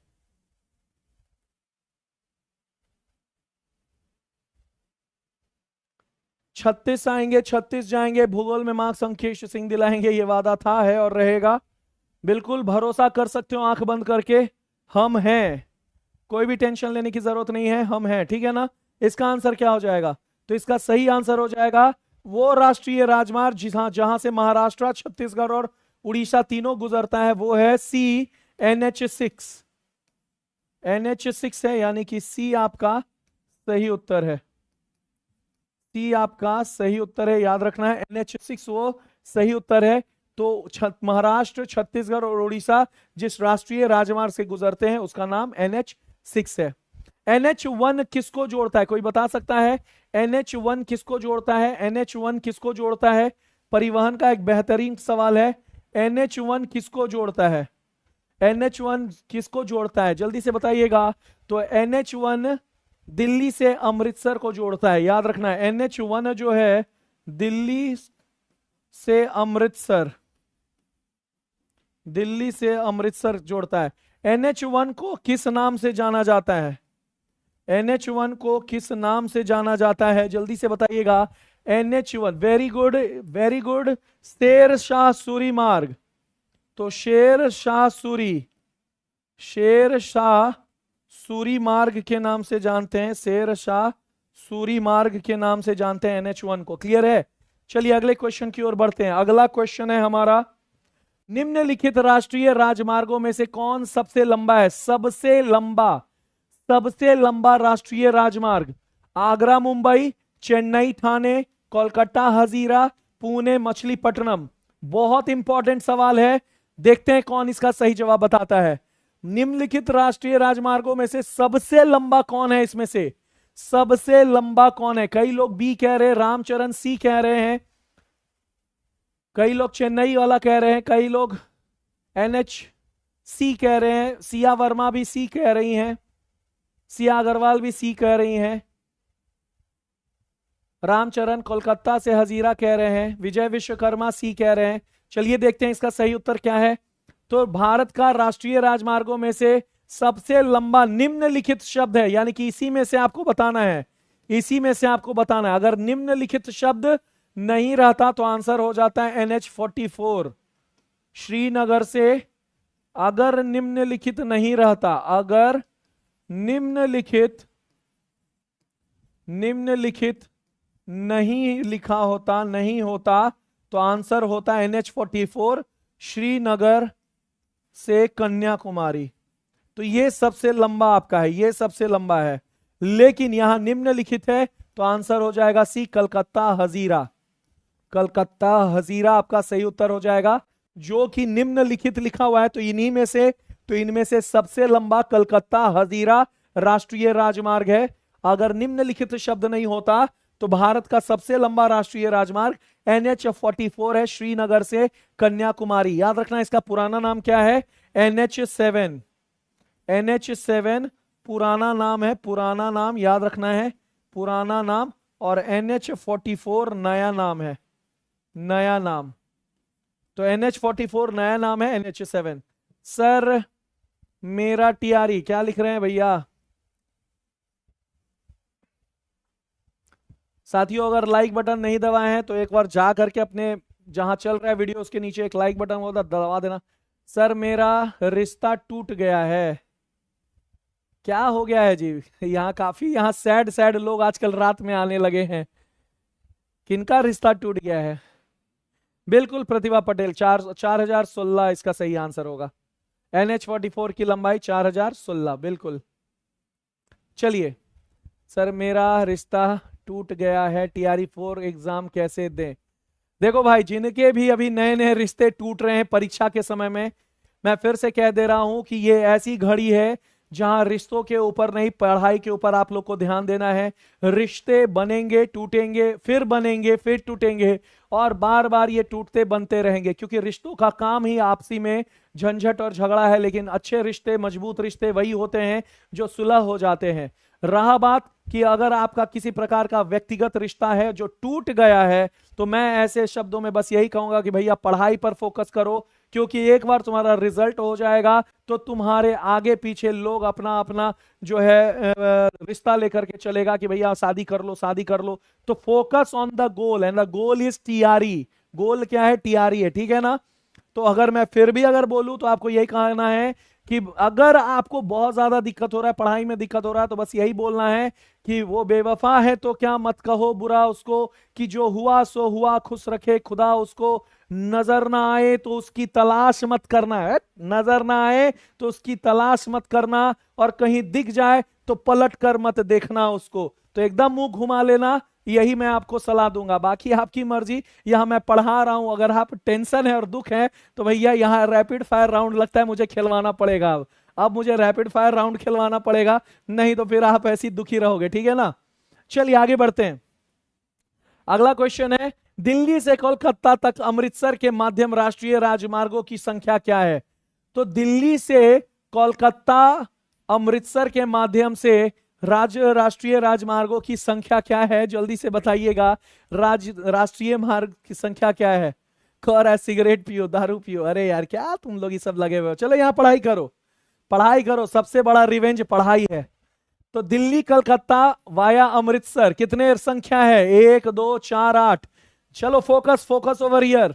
छत्तीस आएंगे, 36 जाएंगे, भूगोल में मार्क्स अंकेश सिंह दिलाएंगे, ये वादा था, है और रहेगा। बिल्कुल भरोसा कर सकते हो आंख बंद करके, हम हैं, कोई भी टेंशन लेने की जरूरत नहीं है, हम हैं, ठीक है ना? इसका आंसर क्या हो जाएगा? तो इसका सही आंसर हो जाएगा वो राष्ट्रीय राजमार्ग जहां से महाराष्ट्र, छत्तीसगढ़ और उड़ीसा तीनों गुजरता है, वो है C, NH6। NH6 है, यानी कि C आपका सही उत्तर है, C आपका सही उत्तर है, याद रखना है NH6 वो सही उत्तर है। तो महाराष्ट्र, छत्तीसगढ़ और उड़ीसा जिस राष्ट्रीय राजमार्ग से गुजरते हैं उसका नाम NH6 है। NH1 किसको जोड़ता है? कोई बता सकता है NH1 किसको जोड़ता है? NH1 किसको जोड़ता है? परिवहन का एक बेहतरीन सवाल है, NH1 किसको जोड़ता है? NH1 किसको जोड़ता है? जल्दी से बताइएगा। तो NH1 दिल्ली से अमृतसर को जोड़ता है, याद रखना है NH1 जो है दिल्ली से अमृतसर, दिल्ली से अमृतसर जोड़ता है। NH1 को किस नाम से जाना जाता है? NH1 को किस नाम से जाना जाता है? जल्दी से बताइएगा। NH1, very good very good, Sher Shah Suri मार्ग। तो शेर शाह सूरी मार्ग के नाम से जानते हैं, शेर शाह सूरी मार्ग के नाम से जानते हैं NH1 को। क्लियर है? चलिए अगले क्वेश्चन की ओर बढ़ते हैं। अगला क्वेश्चन है हमारा, निम्नलिखित राष्ट्रीय राजमार्गों में से कौन सबसे लंबा है? सबसे लंबा राष्ट्रीय राजमार्ग, आगरा मुंबई, चेन्नई ठाणे, कोलकाता हजीरा, पुणे मछलीपट्टनम। बहुत इंपॉर्टेंट सवाल है, देखते हैं कौन इसका सही जवाब बताता है। निम्नलिखित राष्ट्रीय राजमार्गों में से सबसे लंबा कौन है? इसमें से सबसे लंबा कौन है? कई लोग B कह रहे हैं, रामचरण C कह रहे हैं, कई लोग चेन्नई वाला कह रहे हैं, कई लोग NH कह रहे हैं, सिया वर्मा भी C कह रही हैं, सिया अग्रवाल भी C कह रही हैं, रामचरण कोलकाता से हजीरा कह रहे हैं, विजय विश्वकर्मा C कह रहे हैं। चलिए देखते हैं इसका सही उत्तर क्या है। तो भारत का राष्ट्रीय राजमार्गों में से सबसे लंबा निम्नलिखित शब्द है, यानी कि इसी में से आपको बताना है, इसी में से आपको बताना है। अगर निम्नलिखित शब्द नहीं रहता तो आंसर हो जाता है NH44। श्रीनगर से अगर निम्नलिखित नहीं रहता, अगर निम्नलिखित नहीं लिखा होता, नहीं होता, तो आंसर होता है NH44, श्रीनगर से कन्याकुमारी। तो ये सबसे लंबा आपका है, ये सबसे लंबा है, लेकिन यहां निम्नलिखित है तो आंसर हो जाएगा सी, कलकत्ता हजीरा। कलकत्ता हजीरा आपका सही उत्तर हो जाएगा, जो कि निम्नलिखित लिखा हुआ है, तो इनमें से सबसे लंबा कलकत्ता हजीरा राष्ट्रीय राजमार्ग है। अगर निम्नलिखित शब्द नहीं होता तो भारत का सबसे लंबा राष्ट्रीय राजमार्ग NH44 है, श्रीनगर से कन्याकुमारी। याद रखना इसका पुराना नाम क्या है, NH7। NH7 पुराना नाम है, पुराना नाम याद रखना है, पुराना नाम, और NH44 नया नाम है, नया नाम। तो NH44 नया नाम है, NH7। सर मेरा TRE क्या लिख रहे हैं भैया? साथियों अगर लाइक बटन नहीं दबाए हैं तो एक बार जा करके अपने जहां चल रहा है वीडियो उसके नीचे एक लाइक बटन होता दबा देना। सर मेरा रिश्ता टूट गया है। क्या हो गया है जी? यहाँ सैड सैड लोग आजकल रात में आने लगे हैं। किनका रिश्ता टूट गया है? बिल्कुल प्रतिभा पटेल, 4016 इसका सही आंसर होगा। NH44 की लंबाई 4016, बिल्कुल। चलिए, सर मेरा रिश्ता टूट गया है, TRE4 एग्जाम कैसे दें? देखो भाई, जिनके भी अभी नए नए रिश्ते टूट रहे हैं परीक्षा के समय में, मैं फिर से कह दे रहा हूं कि ये ऐसी घड़ी है जहां रिश्तों के ऊपर नहीं, पढ़ाई के ऊपर आप लोग को ध्यान देना है। रिश्ते बनेंगे, टूटेंगे, फिर बनेंगे, फिर टूटेंगे, और बार बार ये टूटते बनते रहेंगे, क्योंकि रिश्तों का काम ही आपसी में झंझट और झगड़ा है। लेकिन अच्छे रिश्ते, मजबूत रिश्ते वही होते हैं जो सुलह हो जाते हैं। रहा बात कि अगर आपका किसी प्रकार का व्यक्तिगत रिश्ता है जो टूट गया है, तो मैं ऐसे शब्दों में बस यही कहूंगा कि भैया पढ़ाई पर फोकस करो, क्योंकि एक बार तुम्हारा रिजल्ट हो जाएगा तो तुम्हारे आगे पीछे लोग अपना अपना जो है रिश्ता लेकर के चलेगा कि भैया शादी कर लो, शादी कर लो। तो focus on the goal, and the goal is TRE। गोल क्या है? TRE है, ठीक है ना? तो अगर मैं फिर भी अगर बोलूं तो आपको यही कहना है कि अगर आपको बहुत ज्यादा दिक्कत हो रहा है, पढ़ाई में दिक्कत हो रहा है, तो बस यही बोलना है कि वो बेवफा है तो क्या मत कहो बुरा उसको, कि जो हुआ सो हुआ, खुश रखे खुदा उसको। नजर ना आए तो उसकी तलाश मत करना है, नजर ना आए तो उसकी तलाश मत करना, और कहीं दिख जाए तो पलट कर मत देखना उसको। तो एकदम मुंह घुमा लेना, यही मैं आपको सलाह दूंगा। बाकी आपकी मर्जी, यहां मैं पढ़ा रहा हूं, अगर आप टेंशन है और दुख है तो भैया यहाँ रैपिड फायर राउंड लगता है मुझे खिलवाना पड़ेगा। अब मुझे रैपिड फायर राउंड खिलवाना पड़ेगा, नहीं तो फिर आप ऐसी दुखी रहोगे, ठीक है ना? चलिए आगे बढ़ते हैं। अगला क्वेश्चन है, दिल्ली से कोलकाता तक अमृतसर के माध्यम राष्ट्रीय राजमार्गों की संख्या क्या है? तो दिल्ली से कोलकाता अमृतसर के माध्यम से राष्ट्रीय राजमार्गों की संख्या क्या है? जल्दी से बताइएगा। राष्ट्रीय मार्ग की संख्या क्या है? कह रहा है सिगरेट पियो, दारू पियो। अरे यार क्या तुम लोग ये सब लगे हुए हो? चलो यहाँ पढ़ाई करो, पढ़ाई करो, सबसे बड़ा रिवेंज पढ़ाई है। तो दिल्ली कलकत्ता वाया अमृतसर कितने संख्या है? 1 2 4 8। चलो focus, focus over here,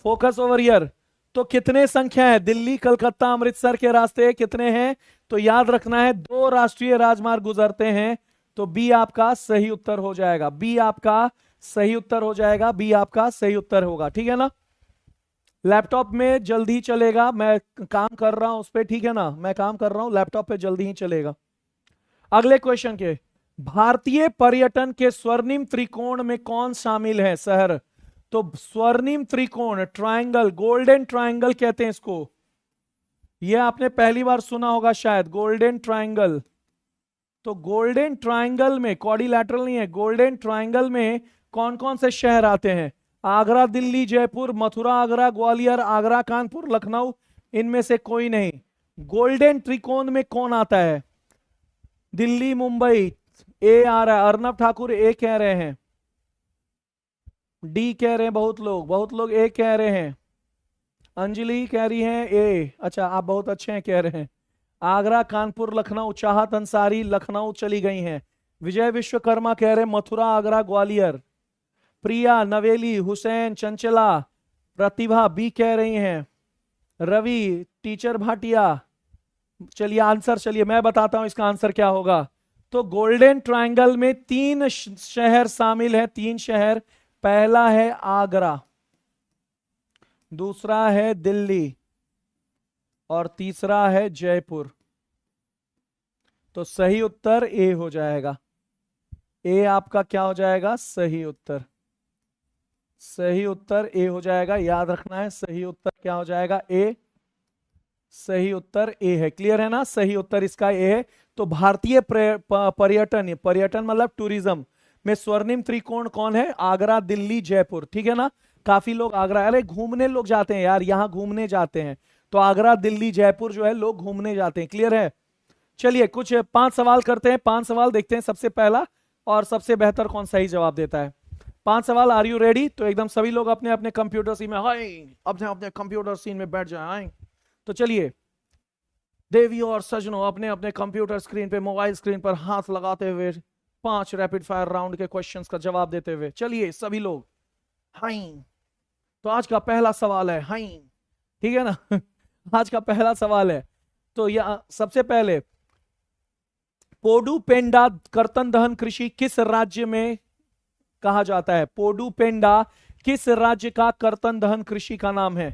focus over here. तो कितने संख्या है? दिल्ली कलकत्ता अमृतसर के रास्ते कितने हैं? तो याद रखना है 2 राष्ट्रीय राजमार्ग गुजरते हैं। तो बी आपका सही उत्तर हो जाएगा, बी आपका सही उत्तर हो जाएगा, बी आपका सही उत्तर होगा, ठीक है ना? लैपटॉप में जल्दी चलेगा, मैं काम कर रहा हूं उस पर, ठीक है ना? मैं काम कर रहा हूं, लैपटॉप पे जल्दी ही चलेगा। अगले क्वेश्चन के, भारतीय पर्यटन के स्वर्णिम त्रिकोण में कौन शामिल है शहर? तो स्वर्णिम त्रिकोण, ट्रायंगल, गोल्डन ट्रायंगल कहते हैं इसको। यह आपने पहली बार सुना होगा शायद, गोल्डन ट्रायंगल। तो गोल्डन ट्रायंगल में, क्वाड्रिलैटरल नहीं है, गोल्डन ट्रायंगल में कौन कौन से शहर आते हैं? आगरा, दिल्ली, जयपुर, मथुरा, आगरा, ग्वालियर, आगरा, कानपुर, लखनऊ। इनमें से कोई नहीं। गोल्डन त्रिकोण में कौन आता है? दिल्ली, मुंबई। ए आ रहा है, अर्नब ठाकुर ए कह रहे हैं, डी कह रहे हैं बहुत लोग, बहुत लोग ए कह रहे हैं। अंजलि कह रही हैं ए, अच्छा आप बहुत अच्छे हैं कह रहे हैं। आगरा, कानपुर, लखनऊ। चाहत अंसारी लखनऊ चली गई हैं। विजय विश्वकर्मा कह रहे हैं मथुरा, आगरा, ग्वालियर। प्रिया, नवेली, हुसैन, चंचला, प्रतिभा बी कह रही हैं, रवि, टीचर भाटिया। चलिए आंसर, चलिए मैं बताता हूं इसका आंसर क्या होगा। तो गोल्डन ट्रायंगल में 3 शहर शामिल है, 3 शहर। पहला है आगरा, दूसरा है दिल्ली और तीसरा है जयपुर। तो सही उत्तर ए हो जाएगा। ए आपका क्या हो जाएगा? सही उत्तर। सही उत्तर ए हो जाएगा, याद रखना है। सही उत्तर क्या हो जाएगा? ए। सही उत्तर ए है। क्लियर है ना? सही उत्तर इसका ए है। तो भारतीय पर्यटन, पर्यटन मतलब टूरिज्म में स्वर्णिम त्रिकोण कौन है? आगरा, दिल्ली, जयपुर। ठीक है ना? काफी लोग आगरा, अरे घूमने लोग जाते हैं यार, यहां घूमने जाते हैं। तो आगरा, दिल्ली, जयपुर जो है लोग घूमने जाते हैं। क्लियर है? चलिए कुछ 5 सवाल करते हैं। 5 सवाल देखते हैं, सबसे पहला और सबसे बेहतर कौन सही जवाब देता है। 5 सवाल। Are you ready? तो एकदम सभी लोग अपने अपने कंप्यूटर सीन में, हाय अपने अपने कंप्यूटर सीन में बैठ जाए। तो चलिए देवियों और सजनों, अपने अपने कंप्यूटर स्क्रीन पे, मोबाइल स्क्रीन पर हाथ लगाते हुए 5 रैपिड फायर राउंड के क्वेश्चंस का जवाब देते हुए चलिए सभी लोग। हाय। तो आज का पहला सवाल है, हाय, ठीक है ना? आज का पहला सवाल है। तो यह सबसे पहले, पोडुपेंडा कर्तन दहन कृषि किस राज्य में कहा जाता है? पोडुपेंडा किस राज्य का कर्तन दहन कृषि का नाम है?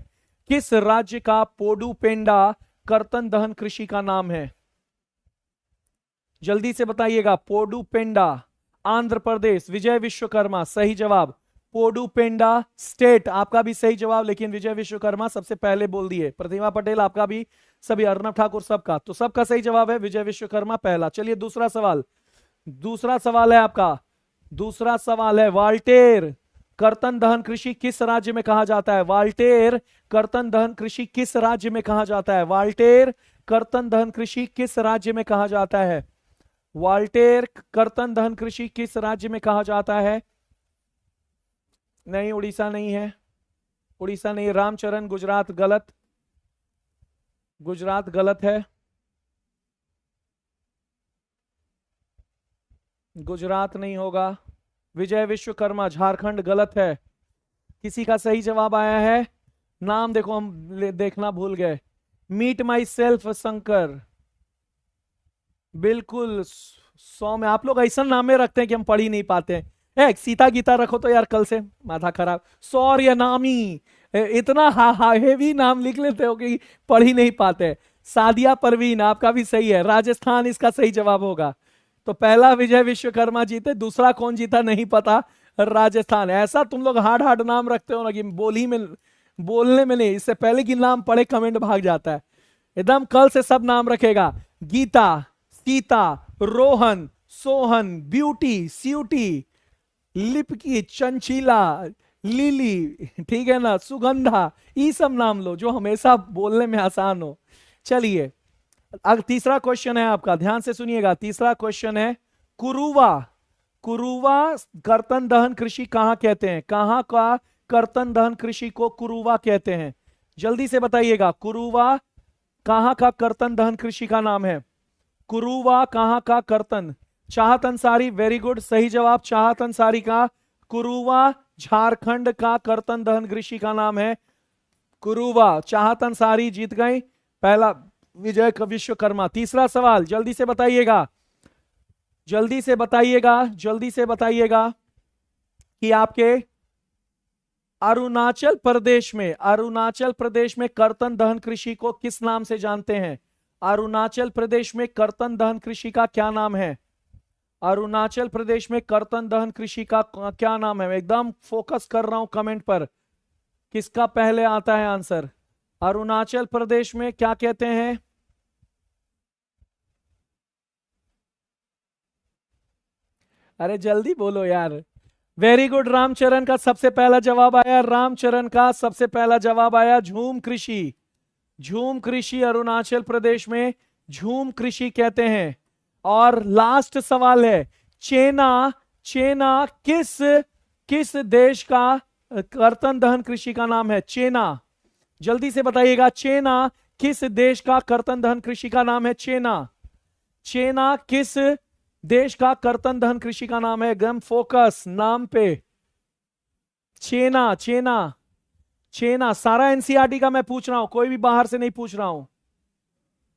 किस राज्य का पोडुपेंडा कर्तन दहन कृषि का नाम है? जल्दी से बताइएगा। पोडुपेंडा, आंध्र प्रदेश। विजय विश्वकर्मा, सही जवाब। पोडुपेंडा स्टेट आपका भी सही जवाब, लेकिन विजय विश्वकर्मा सबसे पहले बोल दिए। प्रतिभा पटेल आपका भी, सभी, अर्नब ठाकुर सबका, तो सबका सही जवाब है विजय विश्वकर्मा पहला। चलिए दूसरा सवाल। दूसरा सवाल है आपका, दूसरा सवाल है, वाल्टेर कर्तन दहन कृषि किस राज्य में कहा जाता है? वाल्टेर कर्तन दहन कृषि किस राज्य में कहा जाता है? वाल्टेर कर्तन दहन कृषि किस राज्य में कहा जाता है? वाल्टेर कर्तन दहन कृषि किस राज्य में कहा जाता है? नहीं, उड़ीसा नहीं है, उड़ीसा नहीं। रामचरण, गुजरात, गलत। गुजरात गलत है, गुजरात नहीं होगा। विजय विश्वकर्मा, झारखंड, गलत है। किसी का सही जवाब आया है? नाम देखो, हम देखना भूल गए। मीट माई सेल्फ, शंकर, बिल्कुल। 100 में आप लोग ऐसा नाम में रखते हैं कि हम पढ़ ही नहीं पाते हैं। सीता गीता रखो तो यार कल से माथा खराब। सौर्य नामी, इतना हेवी नाम लिख लेते हो कि पढ़ ही नहीं पाते। सादिया परवीन आपका भी सही है, राजस्थान इसका सही जवाब होगा। तो पहला विजय विश्वकर्मा जीते, दूसरा कौन जीता नहीं पता, राजस्थान। ऐसा तुम लोग हार्ड हार्ड नाम रखते हो ना कि बोलने में नहीं, इससे पहले कि नाम पढ़े कमेंट भाग जाता है। एकदम कल से सब नाम रखेगा। गीता, सीता, रोहन, सोहन, ब्यूटी, स्यूटी, लिपकी, चंचीला, लिली, ठीक है ना, सुगंधा, ये सब नाम लो जो हमेशा बोलने में आसान हो। चलिए अब तीसरा क्वेश्चन है आपका, ध्यान से सुनिएगा। तीसरा क्वेश्चन है, कुरुवा, कुरुवा कर्तन दहन कृषि कहां कहते हैं? कहां का कर्तन दहन कृषि को कुरुवा कहते हैं? जल्दी से बताइएगा। कुरुवा कहां का कर्तन दहन कृषि का नाम है? कुरुवा कहां का कर्तन? चाहत अंसारी, वेरी गुड, सही जवाब चाहत अंसारी का। कुरुवा झारखंड का कर्तन दहन कृषि का नाम है कुरुवा। चाहत अंसारी जीत गई, पहला विजय विश्वकर्मा। तीसरा सवाल जल्दी से बताइएगा, जल्दी से बताइएगा, जल्दी से बताइएगा कि आपके अरुणाचल प्रदेश में, अरुणाचल प्रदेश में कर्तन दहन कृषि को किस नाम से जानते हैं? अरुणाचल प्रदेश में कर्तन दहन कृषि का क्या नाम है? अरुणाचल प्रदेश में कर्तन दहन कृषि का क्या नाम है? मैं एकदम फोकस कर रहा हूं कमेंट पर, किसका पहले आता है आंसर? अरुणाचल प्रदेश में क्या कहते हैं? अरे जल्दी बोलो यार। वेरी गुड, रामचरण का सबसे पहला जवाब आया, रामचरण का सबसे पहला जवाब आया, झूम कृषि। झूम कृषि अरुणाचल प्रदेश में झूम कृषि कहते हैं। और लास्ट सवाल है, चेना, चेना किस देश का कर्तन दहन कृषि का नाम है? चेना, जल्दी से बताइएगा, चेना किस देश का कर्तन दहन कृषि का नाम है? चेना, चेना किस देश का कर्तन दहन कृषि का नाम है? एकदम फोकस नाम पे। चेना, चेना, चेना। सारा एनसीईआरटी का मैं पूछ रहा हूं, कोई भी बाहर से नहीं पूछ रहा हूं।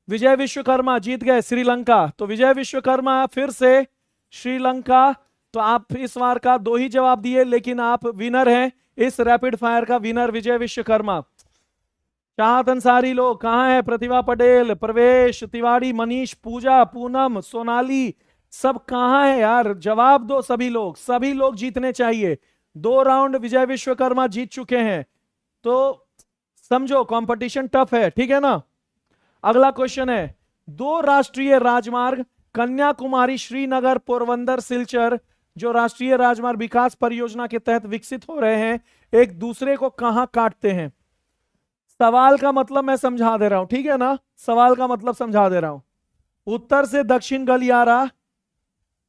विजय विश्वकर्मा जीत गए श्रीलंका, तो विजय विश्वकर्मा फिर से श्रीलंका। तो आप इस बार का 2 ही जवाब दिए, लेकिन आप विनर हैं, इस रैपिड फायर का विनर विजय विश्वकर्मा। चाहत अंसारी लोग कहां है? प्रतिभा पटेल, प्रवेश तिवारी, मनीष, पूजा, पूनम, सोनाली, सब कहां है यार? जवाब दो सभी लोग, सभी लोग जीतने चाहिए। 2 राउंड विजय विश्वकर्मा जीत चुके हैं, तो समझो कंपटीशन टफ है, ठीक है ना। अगला क्वेश्चन है, 2 राष्ट्रीय राजमार्ग कन्याकुमारी श्रीनगर पोरबंदर सिलचर जो राष्ट्रीय राजमार्ग विकास परियोजना के तहत विकसित हो रहे हैं, एक दूसरे को कहां काटते हैं? सवाल का मतलब मैं समझा दे रहा हूं, ठीक है ना, सवाल का मतलब समझा दे रहा हूं। उत्तर से दक्षिण गलियारा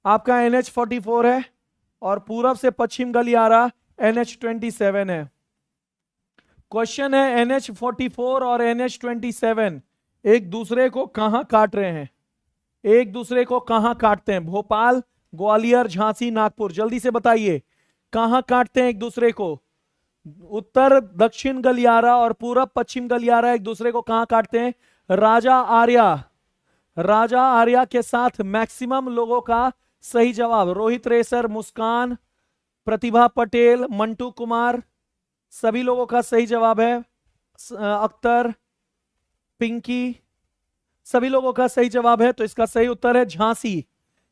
आपका NH44 है, और पूरब से पश्चिम गलियारा NH27 है। क्वेश्चन है NH44 और NH27 एक दूसरे को कहां काट रहे हैं? एक दूसरे को कहां काटते हैं? भोपाल, ग्वालियर, झांसी, नागपुर, जल्दी से बताइए कहां काटते हैं एक दूसरे को? उत्तर दक्षिण गलियारा और पूरब पश्चिम गलियारा एक दूसरे को कहां काटते हैं? राजा आर्या, राजा आर्या के साथ मैक्सिमम लोगों का सही जवाब। रोहित रेसर, मुस्कान, प्रतिभा पटेल, मंटू कुमार, सभी लोगों का सही जवाब है। अख्तर, पिंकी, सभी लोगों का सही जवाब है। तो इसका सही उत्तर है झांसी,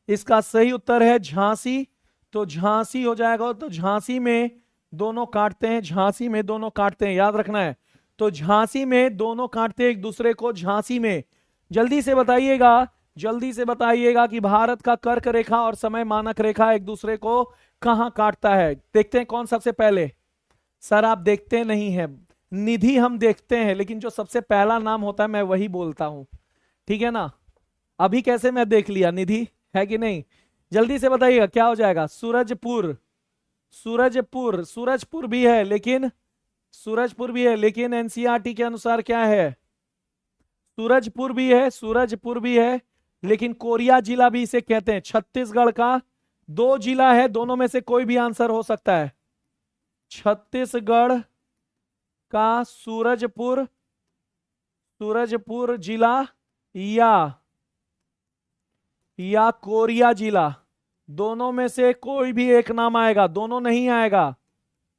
इसका सही उत्तर है झांसी। तो झांसी हो जाएगा, तो झांसी में दोनों काटते हैं, झांसी में दोनों काटते हैं, याद रखना है। तो झांसी में दोनों काटते हैं एक दूसरे को, झांसी में। जल्दी से बताइएगा, जल्दी से बताइएगा कि भारत का कर्क रेखा और समय मानक रेखा एक दूसरे को कहां काटता है। देखते हैं कौन सबसे पहले। सर आप देखते नहीं हैं, निधि हम देखते हैं, लेकिन जो सबसे पहला नाम होता है मैं वही बोलता हूं, ठीक है ना। अभी कैसे मैं देख लिया, निधि है कि नहीं? जल्दी से बताइएगा क्या हो जाएगा। सूरजपुर, सूरजपुर, सूरजपुर भी है, लेकिन सूरजपुर भी है, लेकिन एनसीईआरटी के अनुसार क्या है? सूरजपुर भी है, सूरजपुर भी है, लेकिन कोरिया जिला भी इसे कहते हैं। छत्तीसगढ़ का 2 जिला है, दोनों में से कोई भी आंसर हो सकता है। छत्तीसगढ़ का सूरजपुर, सूरजपुर जिला या कोरिया जिला, दोनों में से कोई भी एक नाम आएगा, दोनों नहीं आएगा,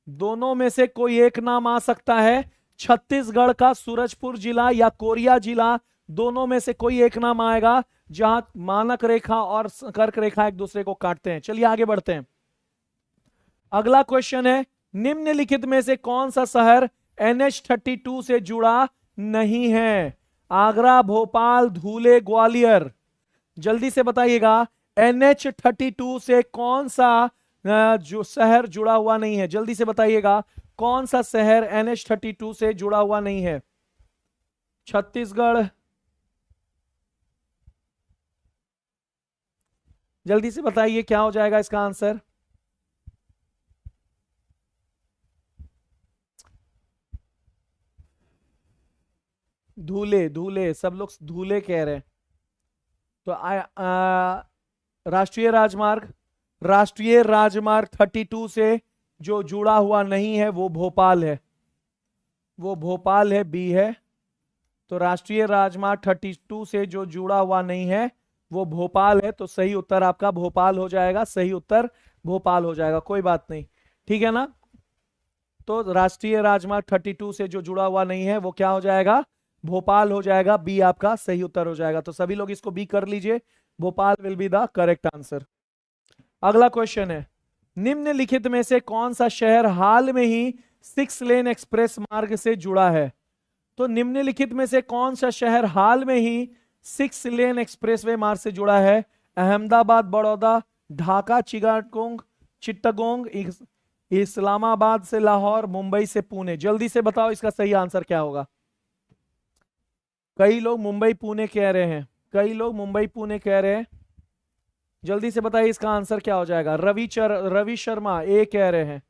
दोनों में से कोई एक नाम आ सकता है। छत्तीसगढ़ का सूरजपुर जिला या कोरिया जिला, दोनों में से कोई एक नाम आएगा जहां मानक रेखा और कर्क रेखा एक दूसरे को काटते हैं। चलिए आगे बढ़ते हैं। अगला क्वेश्चन है, निम्नलिखित में से कौन सा शहर NH32 से जुड़ा नहीं है? आगरा, भोपाल, धुले, ग्वालियर, जल्दी से बताइएगा NH32 से कौन सा जो शहर जुड़ा हुआ नहीं है? जल्दी से बताइएगा कौन सा शहर NH32 से जुड़ा हुआ नहीं है? छत्तीसगढ़, जल्दी से बताइए क्या हो जाएगा इसका आंसर। धूले, धूले, सब लोग धूले कह रहे हैं। तो राष्ट्रीय राजमार्ग, राष्ट्रीय राजमार्ग 32 से जो जुड़ा हुआ नहीं है वो भोपाल है, वो भोपाल है, बी है। तो राष्ट्रीय राजमार्ग 32 से जो जुड़ा हुआ नहीं है वो भोपाल है, तो सही उत्तर आपका भोपाल हो जाएगा, सही उत्तर भोपाल हो जाएगा, कोई बात नहीं, ठीक है ना। तो राष्ट्रीय राजमार्ग 32 से जो जुड़ा हुआ नहीं है वो क्या हो जाएगा? भोपाल हो जाएगा, बी आपका सही उत्तर हो जाएगा। तो सभी लोग इसको बी कर लीजिए, Bhopal will be the correct answer. अगला क्वेश्चन है, निम्नलिखित में से कौन सा शहर हाल में ही 6 लेन एक्सप्रेस मार्ग से जुड़ा है? तो निम्नलिखित में से कौन सा शहर हाल में ही 6 लेन एक्सप्रेसवे मार्ग से जुड़ा है? अहमदाबाद, बड़ौदा, ढाका, चिट्टागोंग, इस्लामाबाद से लाहौर, मुंबई से पुणे। जल्दी से बताओ इसका सही आंसर क्या होगा। कई लोग मुंबई पुणे कह रहे हैं, कई लोग मुंबई पुणे कह रहे हैं, जल्दी से बताइए इसका आंसर क्या हो जाएगा। रवि शर्मा ए कह रहे हैं,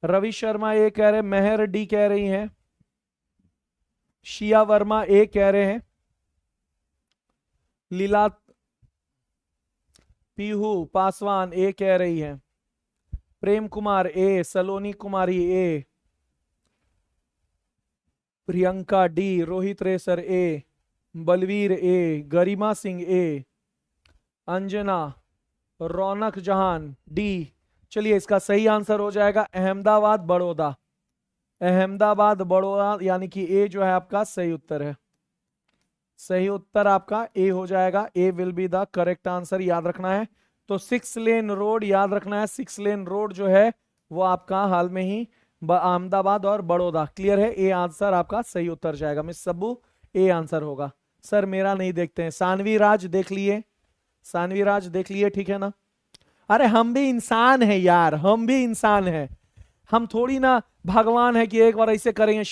रवि शर्मा ए कह रहे हैं, मेहर डी कह रही हैं, शिया वर्मा ए कह रहे हैं, लीला पीहू पासवान ए कह रही हैं, प्रेम कुमार ए, सलोनी कुमारी ए, प्रियंका डी, रोहित रेसर ए, बलवीर ए, गरिमा सिंह ए, अंजना, रौनक जहान डी। चलिए इसका सही आंसर हो जाएगा अहमदाबाद बड़ौदा। अहमदाबाद बड़ौदा यानी कि ए जो है आपका सही उत्तर है। सही उत्तर आपका ए हो जाएगा। A will be the correct answer, याद रखना है। तो 6 लेन रोड याद रखना है। 6 लेन रोड जो है वो आपका हाल में ही अहमदाबाद और बड़ौदा। क्लियर है? ए आंसर आपका सही उत्तर जाएगा। मिस सब्बू ए आंसर होगा। सर मेरा नहीं देखते हैं। सानवी राज देख लिए, सानवी राज देख लिए, ठीक है ना? अरे हम भी इंसान है यार, हम भी इंसान है। हम थोड़ी ना भगवान है कि एक बार ऐसे करेंगे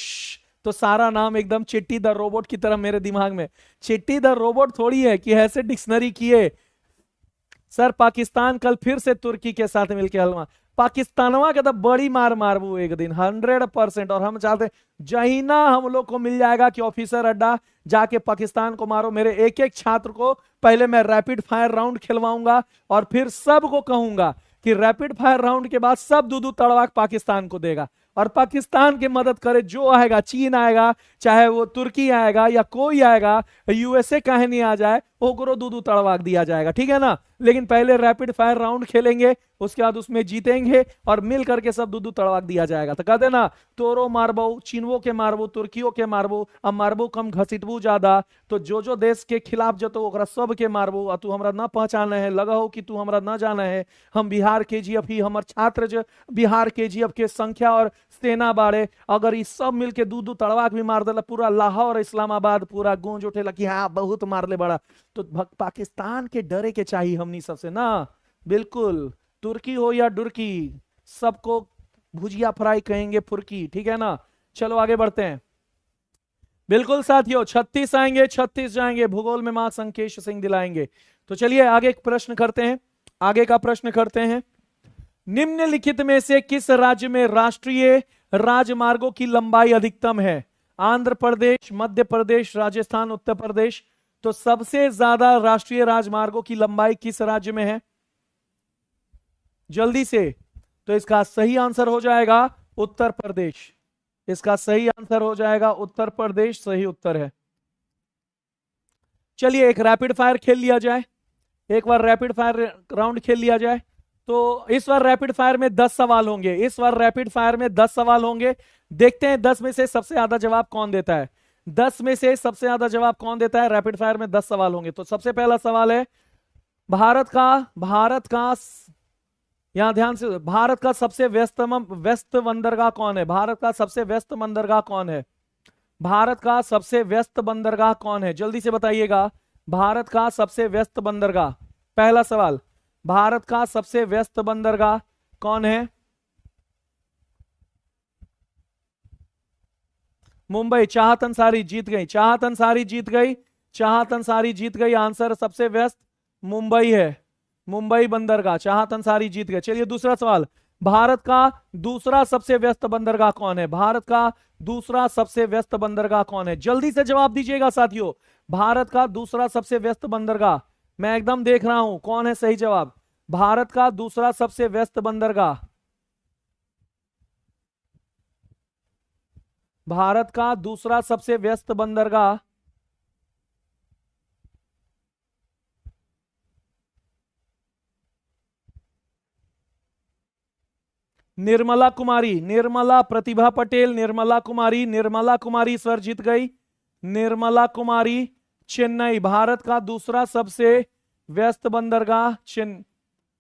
तो सारा नाम एकदम चिट्टी द रोबोट की तरह मेरे दिमाग में। चिट्टी द रोबोट थोड़ी है कि ऐसे डिक्शनरी किए। सर पाकिस्तान कल फिर से तुर्की के साथ मिलकर हलवा, पाकिस्तानवा के तो बड़ी मार मारबू एक दिन 100%। और हम चाहते जही ना हम लोग को मिल जाएगा कि ऑफिसर अड्डा जाके पाकिस्तान को मारो। मेरे एक एक छात्र को पहले मैं रैपिड फायर राउंड खिलवाऊंगा और फिर सबको कहूंगा कि रैपिड फायर राउंड के बाद सब दूधू तड़वाक पाकिस्तान को देगा और पाकिस्तान की मदद करे। जो आएगा, चीन आएगा, चाहे वो तुर्की आएगा या कोई आएगा, यूएसए कहीं नहीं आ जाए, ओकरो दूधू तड़वाक दिया जाएगा। ठीक है ना? लेकिन पहले रैपिड फायर राउंड खेलेंगे, उसके बाद उसमें जीतेंगे और मिल करके सब दूधू तड़वाक दिया जाएगा। तो कहते ना तोरो मारबो, चीनवो के मारबो, तुर्कियों के मारबो, अब मारबो कम घसीटबू ज्यादा। तो जो देश के खिलाफ जतो ओकरा सब के मारबो। और तू हमरा ना पहचाने है, लगा हो कि तू हमरा ना जाना है। हम बिहार केजीएफ ही, हमार छात्र जो बिहार केजीएफ के संख्या और सेना बाड़े, अगर ये सब मिलके दूधू तड़वाक भी मार देला, पूरा लाहौर इस्लामाबाद पूरा गूंज उठेला कि हाँ बहुत मारले बड़ा। तो पाकिस्तान के डरे के चाहिए हमनी सबसे ना। बिल्कुल, तुर्की हो या डुर्की, सबको भुजिया फ्राई कहेंगे फुर्की। ठीक है ना? चलो आगे बढ़ते हैं। बिल्कुल साथियों, 36 आएंगे, 36 जाएंगे। भूगोल में मार्क्स अंकेश सिंह दिलाएंगे। तो चलिए आगे एक प्रश्न करते हैं। आगे का प्रश्न करते हैं। निम्नलिखित में से किस राज्य में राष्ट्रीय राजमार्गों की लंबाई अधिकतम है? आंध्र प्रदेश, मध्य प्रदेश, राजस्थान, उत्तर प्रदेश। तो सबसे ज्यादा राष्ट्रीय राजमार्गों की लंबाई किस राज्य में है? जल्दी से। तो इसका सही आंसर हो जाएगा उत्तर प्रदेश। इसका सही आंसर हो जाएगा उत्तर प्रदेश, सही उत्तर है। चलिए एक रैपिड फायर खेल लिया जाए, एक बार रैपिड फायर राउंड खेल लिया जाए। तो इस बार रैपिड फायर में 10 सवाल होंगे। इस बार रैपिड फायर में 10 सवाल होंगे। देखते हैं 10 में से सबसे ज्यादा जवाब कौन देता है। 10 में से सबसे ज्यादा जवाब कौन देता है? रैपिड फायर में 10 सवाल होंगे। तो सबसे पहला सवाल है भारत का यहां ध्यान से, भारत का सबसे व्यस्त बंदरगाह कौन है? भारत का सबसे व्यस्त बंदरगाह कौन है? भारत का सबसे व्यस्त बंदरगाह कौन है? जल्दी से बताइएगा। भारत का सबसे व्यस्त बंदरगाह, पहला सवाल, भारत का सबसे व्यस्त बंदरगाह कौन है? मुंबई। चाहत अंसारी जीत गई, चाहत अंसारी जीत गई, चाहत अंसारी जीत गई। आंसर सबसे व्यस्त मुंबई है, मुंबई बंदरगाह। चाहत अंसारी जीत गए। चलिए दूसरा सवाल, भारत का दूसरा सबसे व्यस्त बंदरगाह कौन है? भारत का दूसरा सबसे व्यस्त बंदरगाह कौन है? जल्दी से जवाब दीजिएगा साथियों। भारत का दूसरा सबसे व्यस्त बंदरगाह, मैं एकदम देख रहा हूं कौन है सही जवाब। भारत का दूसरा सबसे व्यस्त बंदरगाह, भारत का दूसरा सबसे व्यस्त बंदरगाह, निर्मला कुमारी, निर्मला प्रतिभा पटेल, निर्मला कुमारी, निर्मला कुमारी सर जीत गई। निर्मला कुमारी, चेन्नई। भारत का दूसरा सबसे व्यस्त बंदरगाह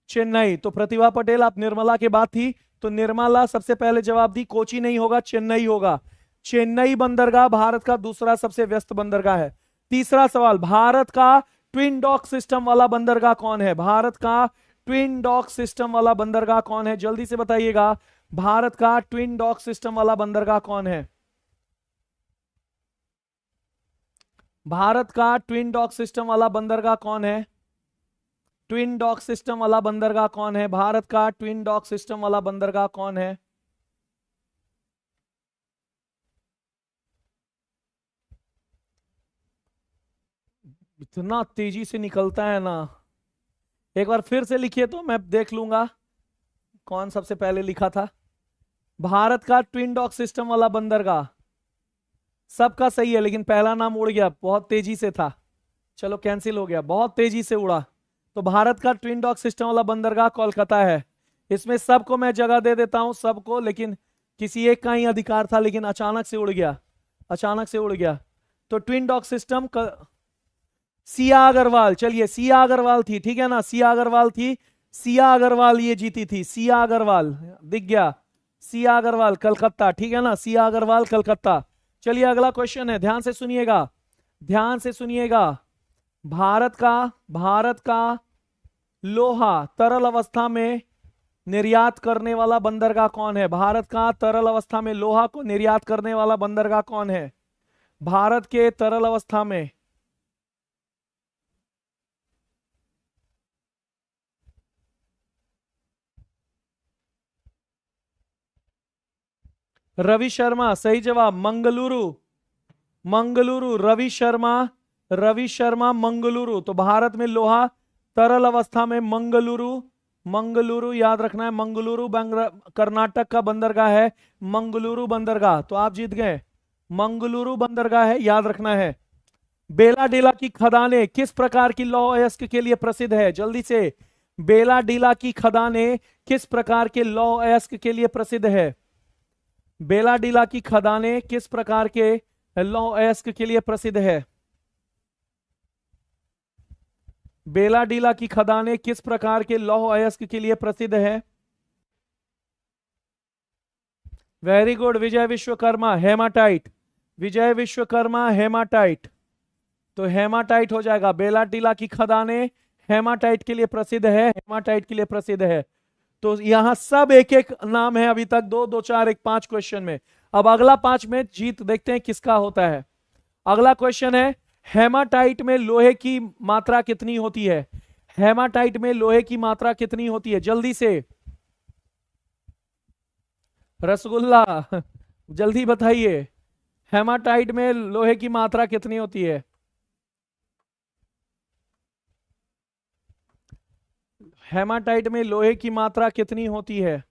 चेन्नई। तो प्रतिभा पटेल आप निर्मला के बाद थी, तो निर्मला सबसे पहले जवाब दी। कोची नहीं होगा, चेन्नई होगा। चेन्नई बंदरगाह भारत का दूसरा सबसे व्यस्त बंदरगाह है। तीसरा सवाल, भारत का ट्विन डॉक सिस्टम वाला बंदरगाह कौन है? भारत का ट्विन डॉक सिस्टम वाला बंदरगाह कौन है? जल्दी से बताइएगा। भारत का ट्विन डॉक सिस्टम वाला बंदरगाह कौन है? भारत का ट्विन डॉक सिस्टम वाला बंदरगाह कौन है? ट्विन डॉक सिस्टम वाला बंदरगाह कौन है? भारत का ट्विन डॉक सिस्टम वाला बंदरगाह कौन है? इतना तेजी से निकलता है ना, एक बार फिर से लिखिए तो मैं देख लूंगा। कौन सबसे पहले लिखा था? भारत का ट्विन डॉक सिस्टम वाला बंदरगाह। सबका सही है, लेकिन पहला नाम उड़ गया, बहुत तेजी से था। चलो कैंसिल हो गया, बहुत तेजी से उड़ा। तो भारत का ट्विन डॉक सिस्टम वाला बंदरगाह कोलकाता है। इसमें सबको मैं जगह दे देता हूं, सबको, लेकिन किसी एक का ही अधिकार था, लेकिन अचानक से उड़ गया, अचानक से उड़ गया। तो twin dock system Siya Agarwal, चलिए सिया अग्रवाल थी, ठीक है ना, सिया अग्रवाल थी, सिया अग्रवाल ये जीती थी, सिया अग्रवाल दिख गया, सिया अग्रवाल कलकत्ता, ठीक है ना, सिया अग्रवाल कलकत्ता। चलिए अगला क्वेश्चन है, ध्यान से सुनिएगा, ध्यान से सुनिएगा। भारत का लोहा तरल अवस्था में निर्यात करने वाला बंदरगाह कौन है? भारत का तरल अवस्था में लोहा को निर्यात करने वाला बंदरगाह कौन है? भारत के तरल अवस्था में। रवि शर्मा, सही जवाब, मंगलुरु, मंगलुरु, रवि शर्मा, रवि शर्मा मंगलुरु। तो भारत में लोहा तरल अवस्था में मंगलुरु, मंगलुरु याद रखना है, मंगलुरु कर्नाटक का बंदरगाह है, मंगलुरु बंदरगाह। तो आप जीत गए, मंगलुरु बंदरगाह है, याद रखना है। बेलाडीला की खदानें किस प्रकार की लौह अयस्क के लिए प्रसिद्ध है? जल्दी से, बेलाडीला की खदानें किस प्रकार के लौह अयस्क के लिए प्रसिद्ध है? बेलाडीला की खदानें किस प्रकार के लौह अयस्क के लिए प्रसिद्ध है? बेलाडीला की खदानें किस प्रकार के लौह अयस्क के लिए प्रसिद्ध है? वेरी गुड विजय विश्वकर्मा, हेमाटाइट, विजय विश्वकर्मा हेमाटाइट। तो हेमाटाइट हो जाएगा, बेलाडीला की खदानें हेमाटाइट के लिए प्रसिद्ध है, हेमाटाइट के लिए प्रसिद्ध है। तो यहां सब एक एक नाम है अभी तक, दो दो चार एक पांच क्वेश्चन में। अब अगला पांच में जीत देखते हैं किसका होता है। अगला क्वेश्चन है, हेमाटाइट में लोहे की मात्रा कितनी होती है? हेमाटाइट में लोहे की मात्रा कितनी होती है? जल्दी से, रसगुल्ला जल्दी बताइए, हेमाटाइट में लोहे की मात्रा कितनी होती है? हेमाटाइट में लोहे की मात्रा कितनी होती है?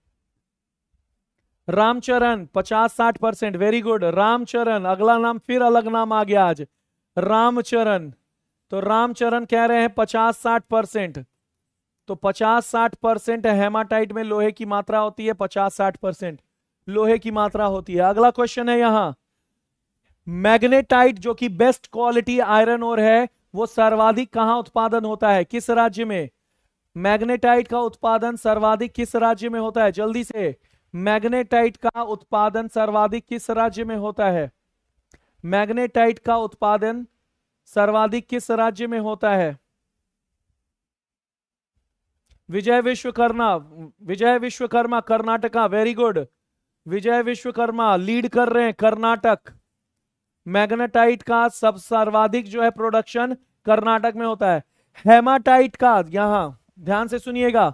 Ramcharan 50-60%, very good Ramcharan. अगला नाम फिर अलग नाम आ गया आज, रामचरण। तो रामचरण कह रहे हैं 50-60%। तो 50-60% हेमाटाइट में लोहे की मात्रा होती है, 50-60% लोहे की मात्रा होती है। अगला क्वेश्चन है यहां, मैग्नेटाइट जो कि बेस्ट क्वालिटी आयरन ओर है, वो सर्वाधिक कहां उत्पादन होता है, किस राज्य में? मैग्नेटाइट का उत्पादन सर्वाधिक किस राज्य में होता है? जल्दी से, मैग्नेटाइट का उत्पादन सर्वाधिक किस राज्य में होता है? मैग्नेटाइट का उत्पादन सर्वाधिक किस राज्य में होता है? विजय विश्वकर्मा, विजय विश्वकर्मा कर्नाटका, वेरी गुड, विजय विश्वकर्मा लीड कर रहे हैं, कर्नाटक। मैग्नेटाइट का सब सर्वाधिक जो है प्रोडक्शन कर्नाटक में होता है। हेमाटाइट का, यहां ध्यान से सुनिएगा,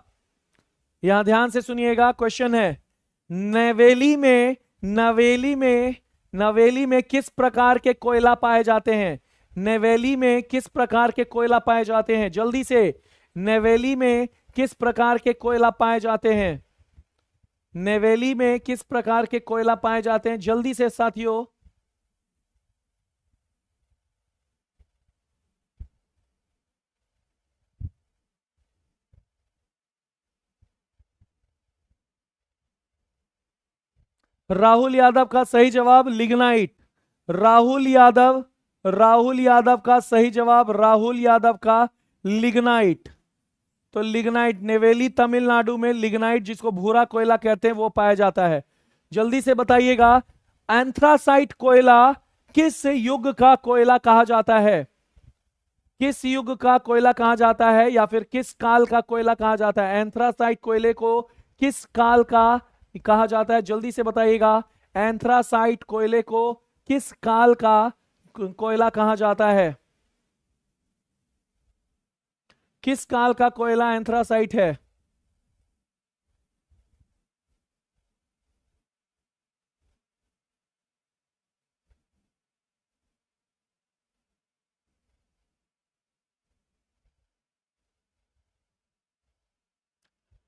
यहां ध्यान से सुनिएगा, क्वेश्चन है, नवेली में, नवेली में किस प्रकार के कोयला पाए जाते हैं? नवेली में किस प्रकार के कोयला पाए जाते हैं? जल्दी से, नवेली में किस प्रकार के कोयला पाए जाते हैं? नवेली में किस प्रकार के कोयला पाए जाते हैं? जल्दी से साथियों, राहुल यादव का सही जवाब लिग्नाइट, राहुल यादव, राहुल यादव का सही जवाब, राहुल यादव का लिग्नाइट। तो लिग्नाइट, नेवेली तमिलनाडु में लिग्नाइट जिसको भूरा कोयला कहते हैं वो पाया जाता है। जल्दी से बताइएगा, एंथ्रासाइट कोयला किस युग का कोयला कहा जाता है? किस युग का कोयला कहा जाता है, या फिर किस काल का कोयला कहा जाता है? एंथ्रासाइट कोयले को किस काल का कहा जाता है? जल्दी से बताइएगा, एंथ्रासाइट कोयले को किस काल का कोयला कहा जाता है? किस काल का कोयला एंथ्रासाइट है?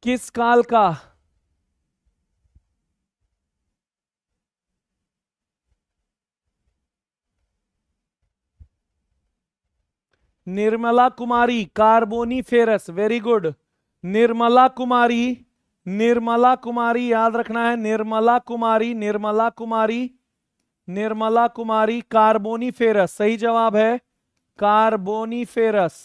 किस काल का? Nirmala Kumari, Carboniferous, very good. Nirmala Kumari, Nirmala Kumari याद रखना है, निर्मला कुमारी, निर्मला कुमारी, निर्मला कुमारी, कार्बोनीफेरस सही जवाब है। कार्बोनीफेरस,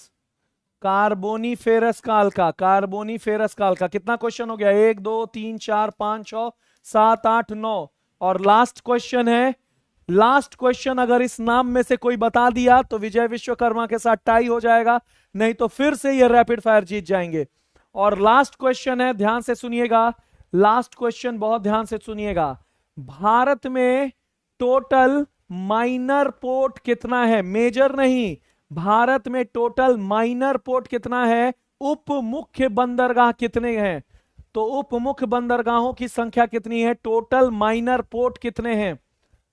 कार्बोनीफेरस काल का, कार्बोनीफेरस काल का। कितना क्वेश्चन हो गया? 1 2 3 4 5 6 7 8 9। और लास्ट क्वेश्चन है, लास्ट क्वेश्चन अगर इस नाम में से कोई बता दिया तो विजय विश्वकर्मा के साथ टाई हो जाएगा, नहीं तो फिर से ये रैपिड फायर जीत जाएंगे। और लास्ट क्वेश्चन है, ध्यान से सुनिएगा, लास्ट क्वेश्चन बहुत ध्यान से सुनिएगा। भारत में टोटल माइनर पोर्ट कितना है? मेजर नहीं, भारत में टोटल माइनर पोर्ट कितना है? उप मुख्य बंदरगाह कितने हैं? तो उप मुख्य बंदरगाहों की संख्या कितनी है? टोटल माइनर पोर्ट कितने हैं?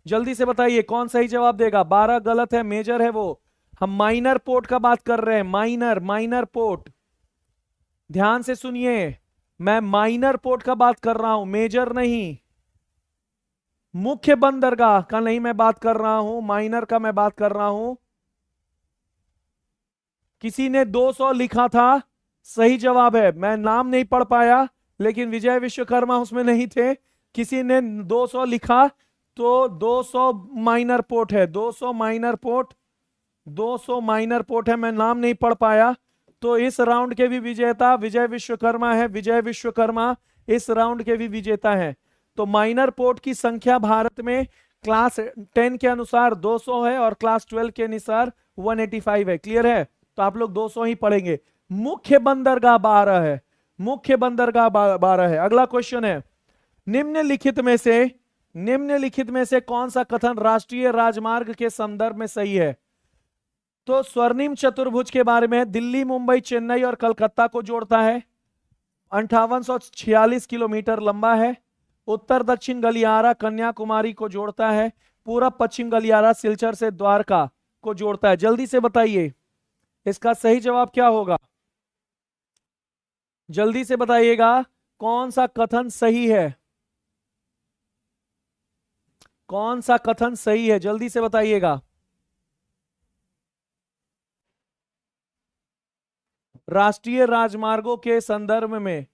जल्दी से बताइए कौन सही जवाब देगा। 12 गलत है, मेजर है वो। हम माइनर पोर्ट का बात कर रहे हैं, माइनर, माइनर पोर्ट। ध्यान से सुनिए, मैं माइनर पोर्ट का बात कर रहा हूं, मेजर नहीं। मुख्य बंदरगाह का नहीं मैं बात कर रहा हूं, माइनर का मैं बात कर रहा हूं। किसी ने 200 लिखा था, सही जवाब है। मैं नाम नहीं पढ़ पाया, लेकिन विजय विश्वकर्मा उसमें नहीं थे। किसी ने 200 लिखा, तो 200 माइनर पोर्ट है, 200 माइनर पोर्ट, 200 माइनर पोर्ट है। मैं नाम नहीं पढ़ पाया, तो इस राउंड के भी विजेता विजय विश्वकर्मा है। विजय विश्वकर्मा इस राउंड के भी विजेता हैं। तो माइनर पोर्ट की संख्या भारत में क्लास 10 के अनुसार 200 है और क्लास 12 के अनुसार 185 है। क्लियर है? तो आप लोग 200 ही पढ़ेंगे। मुख्य बंदरगाह 12 है, मुख्य बंदरगाह 12 है। अगला क्वेश्चन है, निम्नलिखित में से कौन सा कथन राष्ट्रीय राजमार्ग के संदर्भ में सही है? तो स्वर्णिम चतुर्भुज के बारे में, दिल्ली, मुंबई, चेन्नई और कलकत्ता को जोड़ता है, 5846 किलोमीटर लंबा है। उत्तर दक्षिण गलियारा कन्याकुमारी को जोड़ता है। पूरब पश्चिम गलियारा सिलचर से द्वारका को जोड़ता है। जल्दी से बताइए इसका सही जवाब क्या होगा? जल्दी से बताइएगा कौन सा कथन सही है, कौन सा कथन सही है, जल्दी से बताइएगा। राष्ट्रीय राजमार्गों के संदर्भ में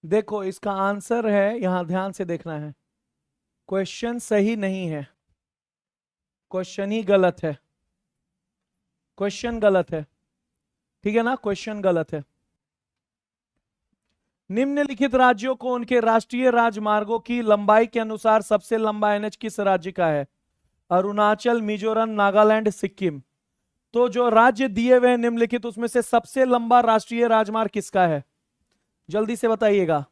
देखो, इसका आंसर है, यहां ध्यान से देखना है। क्वेश्चन सही नहीं है, क्वेश्चन ही गलत है, क्वेश्चन गलत है, ठीक है ना? क्वेश्चन गलत है। निम्नलिखित राज्यों को उनके राष्ट्रीय राजमार्गों की लंबाई के अनुसार सबसे लंबा एनएच किस राज्य का है? अरुणाचल, मिजोरम, नागालैंड, सिक्किम। तो जो राज्य दिए हुए निम्नलिखित, उसमें से सबसे लंबा राष्ट्रीय राजमार्ग किसका है? जल्दी से बताइएगा,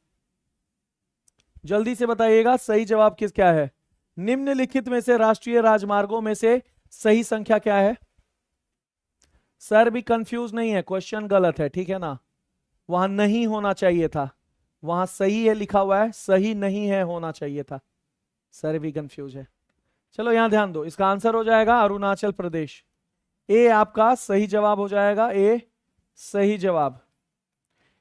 जल्दी से बताइएगा सही जवाब किस क्या है? निम्नलिखित में से राष्ट्रीय राजमार्गों में से सही संख्या क्या है? सर भी कंफ्यूज नहीं है, क्वेश्चन गलत है, ठीक है ना? वहां नहीं होना चाहिए था, वहां सही है लिखा हुआ है, सही नहीं है होना चाहिए था। सर भी कंफ्यूज है। चलो यहां ध्यान दो, इसका आंसर हो जाएगा अरुणाचल प्रदेश। ए आपका सही जवाब हो जाएगा, ए सही जवाब,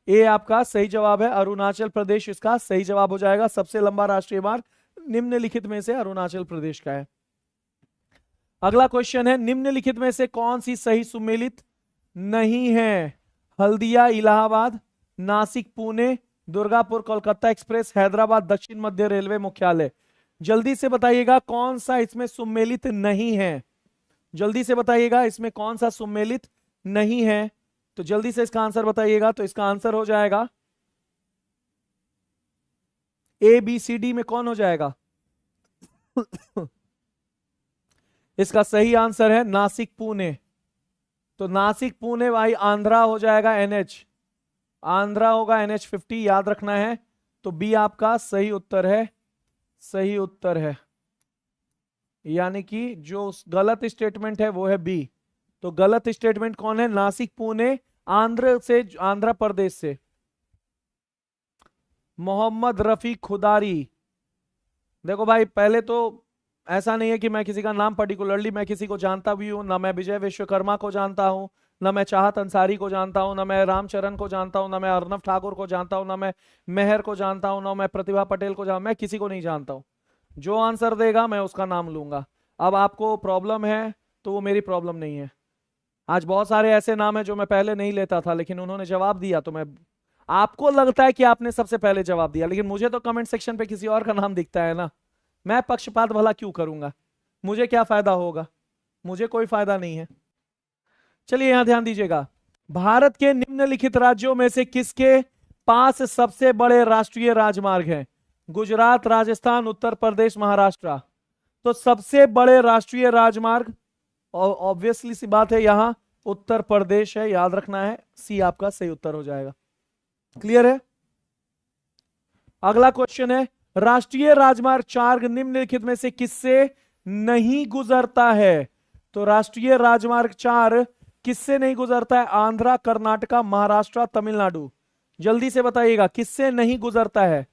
ए आपका सही जवाब है। अरुणाचल प्रदेश इसका सही जवाब हो जाएगा। सबसे लंबा राष्ट्रीय मार्ग निम्नलिखित में से अरुणाचल प्रदेश का है। अगला क्वेश्चन है, निम्नलिखित में से कौन सी सही सुमेलित नहीं है? हल्दिया इलाहाबाद, नासिक पुणे, दुर्गापुर कोलकाता एक्सप्रेस, हैदराबाद दक्षिण मध्य रेलवे मुख्यालय। जल्दी से बताइएगा कौन सा इसमें सुमेलित नहीं है? जल्दी से बताइएगा इसमें कौन सा सुमेलित नहीं है? तो जल्दी से इसका आंसर बताइएगा। तो इसका आंसर हो जाएगा ए बी सी डी में कौन हो जाएगा? इसका सही आंसर है नासिक पुणे। तो नासिक पुणे भाई आंध्रा हो जाएगा, एनएच आंध्रा होगा, NH50 याद रखना है। तो बी आपका सही उत्तर है, सही उत्तर है। यानी कि जो गलत स्टेटमेंट है वो है बी। तो गलत स्टेटमेंट कौन है? नासिक पुणे आंध्र प्रदेश से मोहम्मद रफी खुदारी। देखो भाई, पहले तो ऐसा नहीं है कि मैं किसी का नाम पर्टिकुलरली मैं किसी को जानता भी हूं, ना मैं विजय विश्वकर्मा को जानता हूं, ना मैं चाहत अंसारी को जानता हूं, ना मैं रामचरण को जानता हूं, ना मैं अर्नब ठाकुर को जानता हूं, ना मैं मेहर को जानता हूं, ना मैं प्रतिभा पटेल को जानता, मैं किसी को नहीं जानता हूं। जो आंसर देगा मैं उसका नाम लूंगा। अब आपको प्रॉब्लम है तो वो मेरी प्रॉब्लम नहीं है। आज बहुत सारे ऐसे नाम है जो मैं पहले नहीं लेता था, लेकिन उन्होंने जवाब दिया तो मैं, आपको लगता है कि आपने सबसे पहले जवाब दिया, लेकिन मुझे तो कमेंट सेक्शन पे किसी और का नाम दिखता है ना। मैं पक्षपात भला क्यों करूंगा? मुझे क्या फायदा होगा? मुझे कोई फायदा नहीं है। चलिए यहां ध्यान दीजिएगा। भारत के निम्नलिखित राज्यों में से किसके पास सबसे बड़े राष्ट्रीय राजमार्ग हैं? गुजरात, राजस्थान, उत्तर प्रदेश, महाराष्ट्र। तो सबसे बड़े राष्ट्रीय राजमार्ग ऑब्वियसली सी बात है, यहां उत्तर प्रदेश है, याद रखना है। सी आपका सही उत्तर हो जाएगा। क्लियर है? अगला क्वेश्चन है, राष्ट्रीय राजमार्ग 4 निम्नलिखित में से किससे नहीं गुजरता है? तो राष्ट्रीय राजमार्ग 4 किससे नहीं गुजरता है? आंध्रा, कर्नाटका, महाराष्ट्र, तमिलनाडु। जल्दी से बताइएगा किससे नहीं गुजरता है?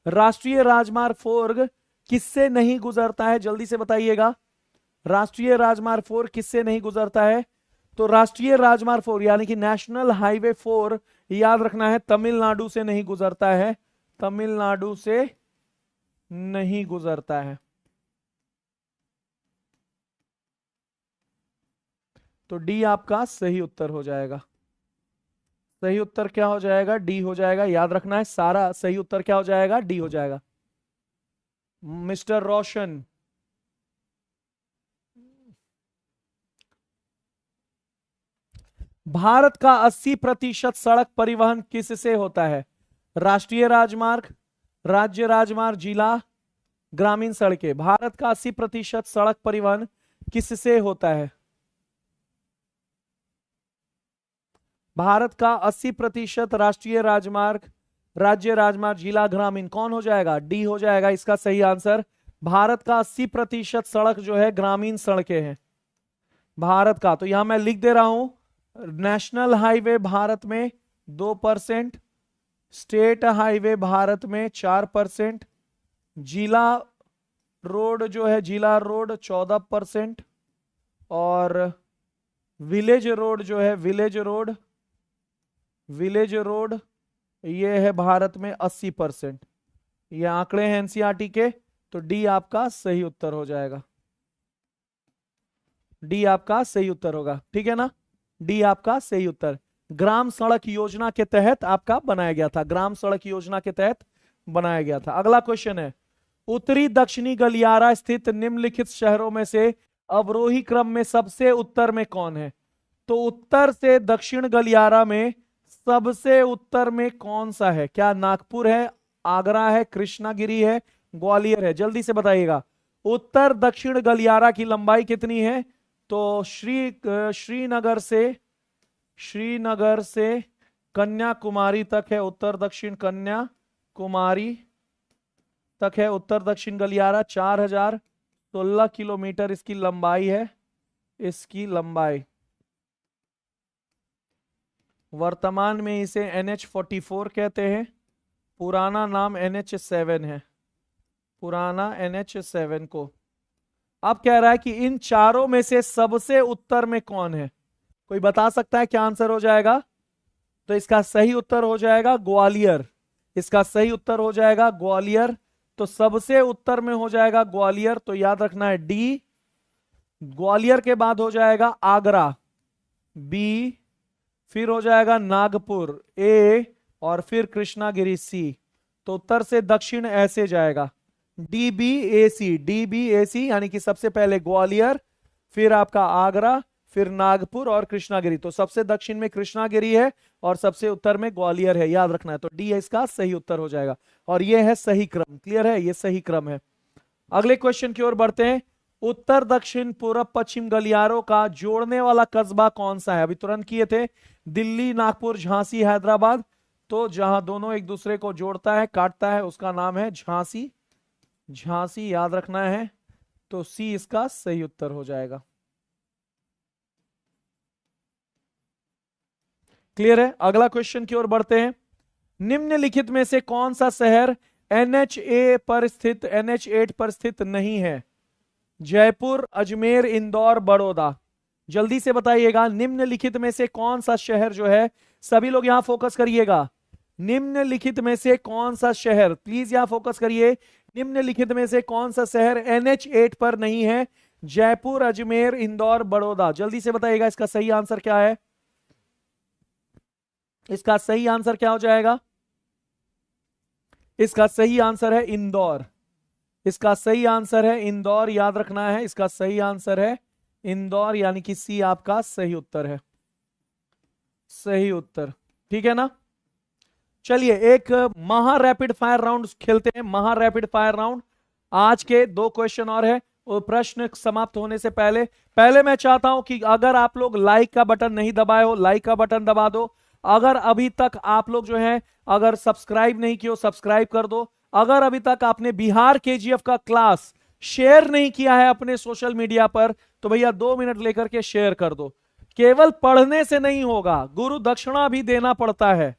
राष्ट्रीय राजमार्ग 4 किससे नहीं गुजरता है? जल्दी से बताइएगा। राष्ट्रीय राजमार्ग 4 किससे नहीं गुजरता है? तो राष्ट्रीय राजमार्ग 4 यानी कि नेशनल हाईवे 4, याद रखना है, तमिलनाडु से नहीं गुजरता है। तमिलनाडु से नहीं गुजरता है। तो डी आपका सही उत्तर हो जाएगा। सही उत्तर क्या हो जाएगा? डी हो जाएगा। याद रखना है, सारा सही उत्तर क्या हो जाएगा? डी हो जाएगा। मिस्टर रोशन, भारत का 80% सड़क परिवहन किससे होता है? राष्ट्रीय राजमार्ग, राज्य राजमार्ग, जिला, ग्रामीण सड़कें। भारत का 80% सड़क परिवहन किससे होता है? भारत का 80% राष्ट्रीय राजमार्ग, राज्य राजमार्ग, जिला, ग्रामीण, कौन हो जाएगा? डी हो जाएगा इसका सही आंसर। भारत का 80% सड़क जो है ग्रामीण सड़कें हैं भारत का। तो यहां मैं लिख दे रहा हूं, नेशनल हाईवे भारत में 2%, स्टेट हाईवे भारत में 4%, जिला रोड जो है जिला रोड 14%, और विलेज रोड जो है विलेज रोड ये है भारत में 80%। ये आंकड़े हैं एनसीईआरटी के। तो डी आपका सही उत्तर हो जाएगा। डी आपका सही उत्तर होगा, ठीक है ना? डी आपका सही उत्तर ग्राम सड़क योजना के तहत आपका बनाया गया था। ग्राम सड़क योजना के तहत बनाया गया था। अगला क्वेश्चन है, उत्तरी दक्षिणी गलियारा स्थित निम्नलिखित शहरों में से अवरोही क्रम में सबसे उत्तर में कौन है? तो उत्तर से दक्षिण गलियारा में सबसे उत्तर में कौन सा है? क्या नागपुर है, आगरा है, कृष्णागिरी है, ग्वालियर है? जल्दी से बताइएगा। उत्तर दक्षिण गलियारा की लंबाई कितनी है? तो श्रीनगर से कन्याकुमारी तक है। उत्तर दक्षिण कन्याकुमारी तक है उत्तर दक्षिण गलियारा। 4016 किलोमीटर इसकी लंबाई है। इसकी लंबाई वर्तमान में इसे NH44 कहते हैं। पुराना नाम NH7 है। पुराना NH7 को। अब कह रहा है कि इन चारों में से सबसे उत्तर में कौन है? कोई बता सकता है क्या आंसर हो जाएगा? तो इसका सही उत्तर हो जाएगा ग्वालियर। इसका सही उत्तर हो जाएगा ग्वालियर। तो सबसे उत्तर में हो जाएगा ग्वालियर। तो याद रखना है डी। ग्वालियर के बाद हो जाएगा आगरा, बी, फिर हो जाएगा नागपुर, ए, और फिर कृष्णागिरी, सी। तो उत्तर से दक्षिण ऐसे जाएगा, DBAC यानी कि सबसे पहले ग्वालियर, फिर आपका आगरा, फिर नागपुर और कृष्णागिरी। तो सबसे दक्षिण में कृष्णागिरी है और सबसे उत्तर में ग्वालियर है, याद रखना है। तो डी इसका सही उत्तर हो जाएगा और यह है सही क्रम। क्लियर है? यह सही क्रम है। अगले क्वेश्चन की ओर बढ़ते हैं। उत्तर दक्षिण पूर्व पश्चिम गलियारों का जोड़ने वाला कस्बा कौन सा है? अभी तुरंत किए थे, दिल्ली, नागपुर, झांसी, हैदराबाद। तो जहां दोनों एक दूसरे को जोड़ता है, काटता है, उसका नाम है झांसी। झांसी याद रखना है। तो सी इसका सही उत्तर हो जाएगा। क्लियर है? अगला क्वेश्चन की ओर बढ़ते हैं। निम्नलिखित में से कौन सा शहर NH8 पर स्थित नहीं है? जयपुर, अजमेर, इंदौर, बड़ौदा। जल्दी से बताइएगा, निम्नलिखित में से कौन सा शहर जो है, सभी लोग यहां फोकस करिएगा, निम्नलिखित में से कौन सा शहर, प्लीज यहां फोकस करिए, निम्नलिखित में से कौन सा शहर NH8 पर नहीं है? जयपुर, अजमेर, इंदौर, बड़ौदा। जल्दी से बताइएगा इसका सही आंसर क्या है। इसका सही आंसर क्या हो जाएगा? इसका सही आंसर है इंदौर। इसका सही आंसर है इंदौर, याद रखना है, इसका सही आंसर है इंदौर, यानी कि सी आपका सही उत्तर है। सही उत्तर, ठीक है ना। चलिए एक महा रैपिड फायर राउंड खेलते हैं, महा रैपिड फायर राउंड। आज के 2 क्वेश्चन और है, और प्रश्न समाप्त होने से पहले मैं चाहता हूं कि अगर आप लोग लाइक का बटन नहीं दबाए हो, लाइक का बटन दबा दो। अगर अभी तक आप लोग जो है अगर सब्सक्राइब नहीं किए हो, सब्सक्राइब कर दो। अगर अभी तक आपने बिहार KGF का क्लास शेयर नहीं किया है अपने सोशल मीडिया पर, तो भैया 2 मिनट लेकर के शेयर कर दो। केवल पढ़ने से नहीं होगा, गुरु दक्षिणा भी देना पड़ता है।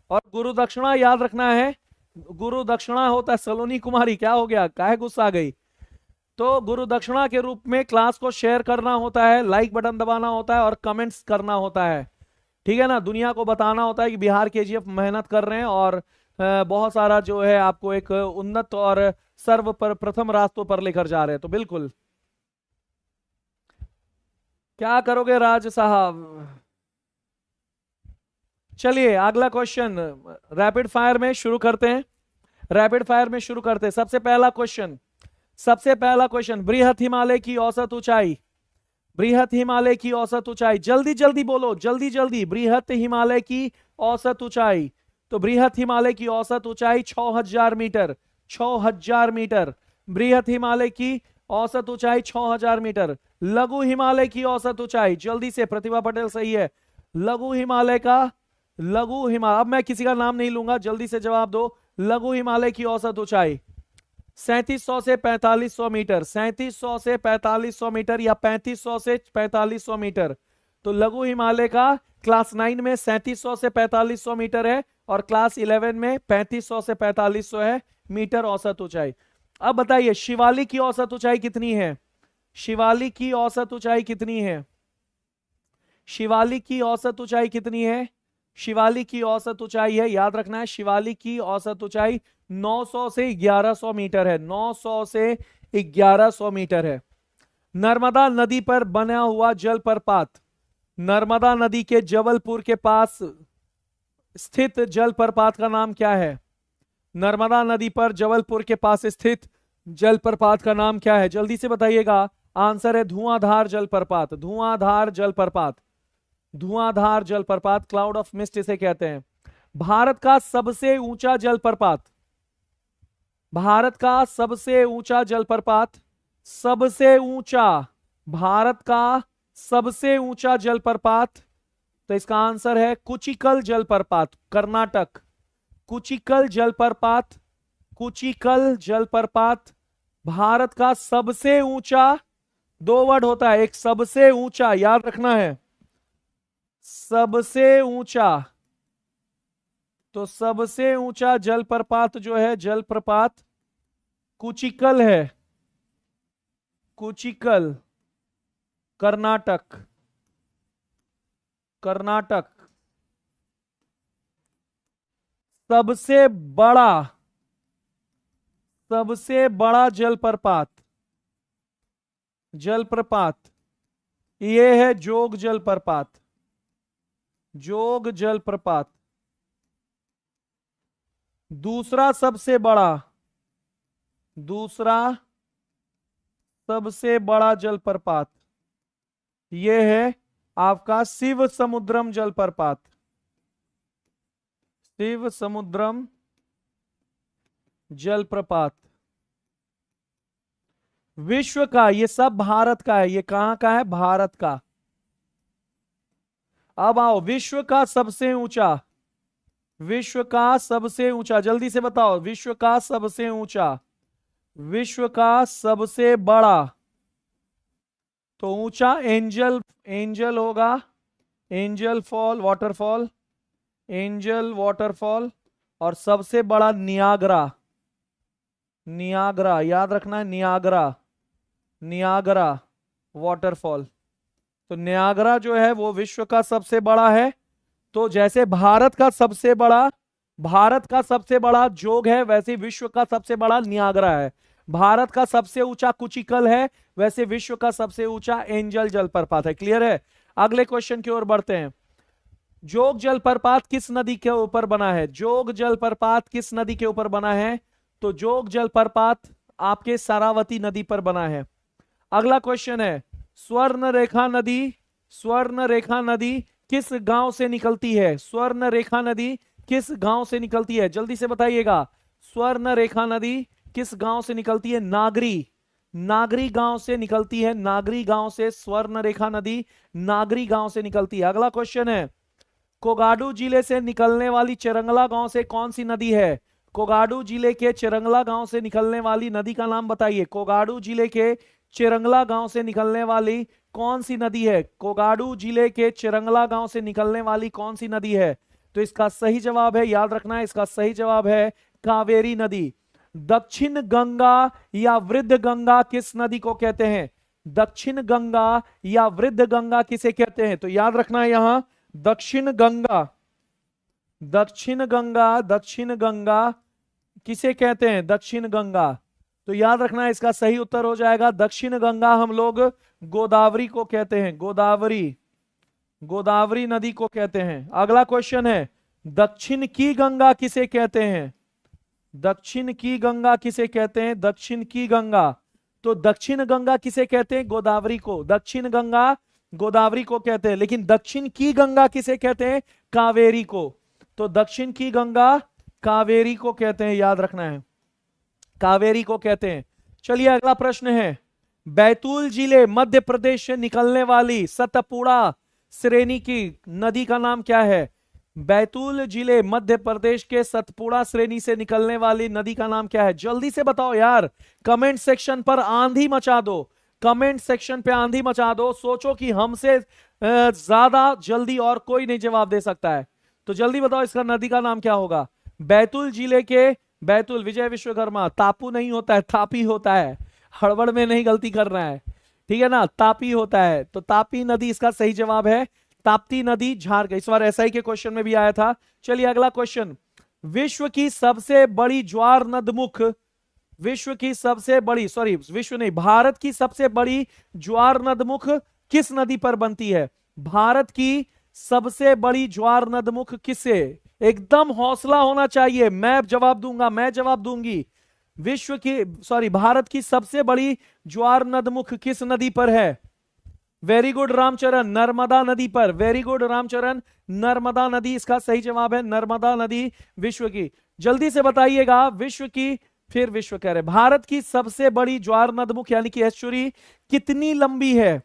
और गुरु दक्षिणा याद रखना है, गुरु दक्षिणा होता है, सलोनी कुमारी क्या हो गया, काहे गुस्सा आ गई? तो गुरु दक्षिणा के रूप में क्लास को शेयर करना होता है, लाइक बटन दबाना होता है और कमेंट्स करना होता है, ठीक है ना। दुनिया को बताना होता है कि बिहार KGF मेहनत कर रहे हैं और बहुत सारा जो है आपको एक उन्नत और सर्व पर प्रथम रास्तों पर लेकर जा रहे हैं। तो बिल्कुल, क्या करोगे राज साहब? चलिए अगला क्वेश्चन रैपिड फायर में शुरू करते हैं। रैपिड फायर में शुरू करते हैं। सबसे पहला क्वेश्चन, बृहत हिमालय की औसत ऊंचाई, बृहत हिमालय की औसत ऊंचाई, जल्दी जल्दी बोलो, जल्दी जल्दी, बृहत हिमालय की औसत ऊंचाई। तो बृहत हिमालय की औसत ऊंचाई 6000 मीटर, 6000 मीटर, बृहत हिमालय की औसत ऊंचाई 6000 मीटर। लघु हिमालय की औसत ऊंचाई, जल्दी से, प्रतिभा पटेल सही है, लघु हिमालय अब मैं किसी का नाम नहीं लूंगा, जल्दी से जवाब दो। लघु हिमालय की औसत ऊंचाई 3700 से 4500 मीटर, 3700 से 4500 मीटर या 3500 से 4500 मीटर। तो लघु हिमालय का क्लास 9 में 3700 से 4500 मीटर है और क्लास 11 में 3500 से 4500 है मीटर औसत ऊंचाई। अब बताइए शिवालिक की औसत ऊंचाई कितनी है? शिवालिक की औसत ऊंचाई कितनी है? शिवालिक की औसत ऊंचाई कितनी है? शिवालिक की औसत ऊंचाई है, याद रखना है, शिवालिक की औसत ऊंचाई 900 से 1100 मीटर है, 900 से 1100 मीटर है। नर्मदा नदी पर बना हुआ जलप्रपात, नर्मदा नदी के जबलपुर के पास स्थित जलप्रपात का नाम क्या है? नर्मदा नदी पर जबलपुर के पास स्थित जलप्रपात का नाम क्या है? जल्दी से बताइएगा। आंसर है धुआंधार जलप्रपात, धुआंधार जलप्रपात, धुआंधार जलप्रपात, क्लाउड ऑफ मिस्ट इसे कहते हैं। भारत का सबसे ऊंचा जलप्रपात, भारत का सबसे ऊंचा जलप्रपात, सबसे ऊंचा, भारत का सबसे ऊंचा जलप्रपात, तो इसका आंसर है कुचिकल जलप्रपात, कर्नाटक, कुचिकल जलप्रपात, कुचिकल जलप्रपात भारत का सबसे ऊंचा, 2 वर्ड होता है, एक सबसे ऊंचा, याद रखना है, सबसे ऊंचा। तो सबसे ऊंचा जलप्रपात जो है, जलप्रपात कुचिकल है, कुचिकल, कर्नाटक, कर्नाटक। सबसे बड़ा, सबसे बड़ा जलप्रपात, जलप्रपात यह है जोग जलप्रपात, जोग जलप्रपात। दूसरा सबसे बड़ा, दूसरा सबसे बड़ा जलप्रपात यह है आपका शिव समुद्रम जलप्रपात, शिव समुद्रम जलप्रपात। विश्व का, ये सब भारत का है, ये कहां का है? भारत का। अब आओ विश्व का सबसे ऊंचा, विश्व का सबसे ऊंचा, जल्दी से बताओ, विश्व का सबसे ऊंचा, विश्व का सबसे बड़ा, तो ऊंचा एंजल, एंजल होगा, angel fall, waterfall, angel waterfall. और सबसे बड़ा नियाग्रा, नियाग्रा याद रखना है, नियाग्रा, नियाग्रा वाटरफॉल। तो नियाग्रा जो है वो विश्व का सबसे बड़ा है। तो जैसे भारत का सबसे बड़ा, भारत का सबसे बड़ा जोग है, वैसे विश्व का सबसे बड़ा नियाग्रा है। भारत का सबसे ऊंचा कुचिकल है, वैसे विश्व का सबसे ऊंचा एंजल जलप्रपात है। क्लियर है? अगले क्वेश्चन की ओर बढ़ते हैं। जोग जलप्रपात किस नदी के ऊपर बना है? जोग जलप्रपात किस नदी के ऊपर बना है? तो जोग जलप्रपात आपके सारावती नदी पर बना है। अगला क्वेश्चन है, स्वर्ण रेखा नदी, स्वर्ण रेखा नदी किस गांव से निकलती है? स्वर्ण रेखा नदी किस गांव से निकलती है? जल्दी से बताइएगा। स्वर्ण रेखा नदी किस गांव से निकलती है? नागरी, नागरी गांव से निकलती है। नागरी गांव से स्वर्ण रेखा नदी नागरी गांव से निकलती है। अगला क्वेश्चन है, कोगाडू जिले से निकलने वाली चिरंगला गांव से कौन सी नदी है? कोगाडू जिले के चिरंगला गांव से निकलने वाली नदी का नाम बताइए। कोगाडू जिले के चिरंगला गांव से निकलने वाली कौन सी नदी है? कोगाडू जिले के चिरंगला गांव से निकलने वाली कौन सी नदी है? तो इसका सही जवाब है, याद रखना है, इसका सही जवाब है कावेरी नदी। दक्षिण गंगा या वृद्ध गंगा किस नदी को कहते हैं? दक्षिण गंगा या वृद्ध गंगा किसे कहते हैं? तो याद रखना है यहां दक्षिण गंगा, दक्षिण गंगा, दक्षिण गंगा किसे कहते हैं? दक्षिण गंगा। तो याद रखना है इसका सही उत्तर हो जाएगा दक्षिण गंगा हम लोग गोदावरी को कहते हैं। गोदावरी, गोदावरी नदी को कहते हैं। अगला क्वेश्चन है, दक्षिण की गंगा किसे कहते हैं? दक्षिण की गंगा किसे कहते हैं? दक्षिण की गंगा। तो दक्षिण गंगा किसे कहते हैं? गोदावरी को। दक्षिण गंगा गोदावरी को कहते हैं, लेकिन दक्षिण की गंगा किसे कहते हैं? कावेरी को। तो दक्षिण की गंगा कावेरी को कहते हैं, याद रखना है, कावेरी को कहते हैं। चलिए अगला प्रश्न है, बैतूल जिले मध्य प्रदेश से निकलने वाली सतपुड़ा श्रेणी की नदी का नाम क्या है? बैतूल जिले मध्य प्रदेश के सतपुड़ा श्रेणी से निकलने वाली नदी का नाम क्या है? जल्दी से बताओ यार, कमेंट सेक्शन पर आंधी मचा दो, कमेंट सेक्शन पे आंधी मचा दो। सोचो कि हमसे ज्यादा जल्दी और कोई नहीं जवाब दे सकता है। तो जल्दी बताओ इसका नदी का नाम क्या होगा? बैतूल जिले के, बैतूल विजय विश्वकर्मा, तापू नहीं होता है, तापी होता है, हड़बड़ में नहीं गलती कर रहा है, ठीक है ना, तापी होता है। तो तापी नदी इसका सही जवाब है। ताप्ती नदी झारखंड, इस बार एसआई के क्वेश्चन में भी आया था। चलिए अगला क्वेश्चन, विश्व की सबसे बड़ी ज्वार नदमुख, विश्व की सबसे बड़ी, सॉरी विश्व नहीं, भारत की सबसे बड़ी ज्वार नदमुख किस नदी पर बनती है? भारत की सबसे बड़ी ज्वार नदमुख किससे? एकदम हौसला होना चाहिए, मैं जवाब दूंगा, मैं जवाब दूंगी। विश्व की, सॉरी, भारत की सबसे बड़ी ज्वार नदमुख किस नदी पर है? वेरी गुड रामचरण, नर्मदा नदी पर। वेरी गुड रामचरण, नर्मदा नदी इसका सही जवाब है। नर्मदा नदी विश्व की, जल्दी से बताइएगा, विश्व की, फिर विश्व कह रहे, भारत की सबसे बड़ी ज्वार नदमुख यानी कि एस्चुरी कितनी लंबी है?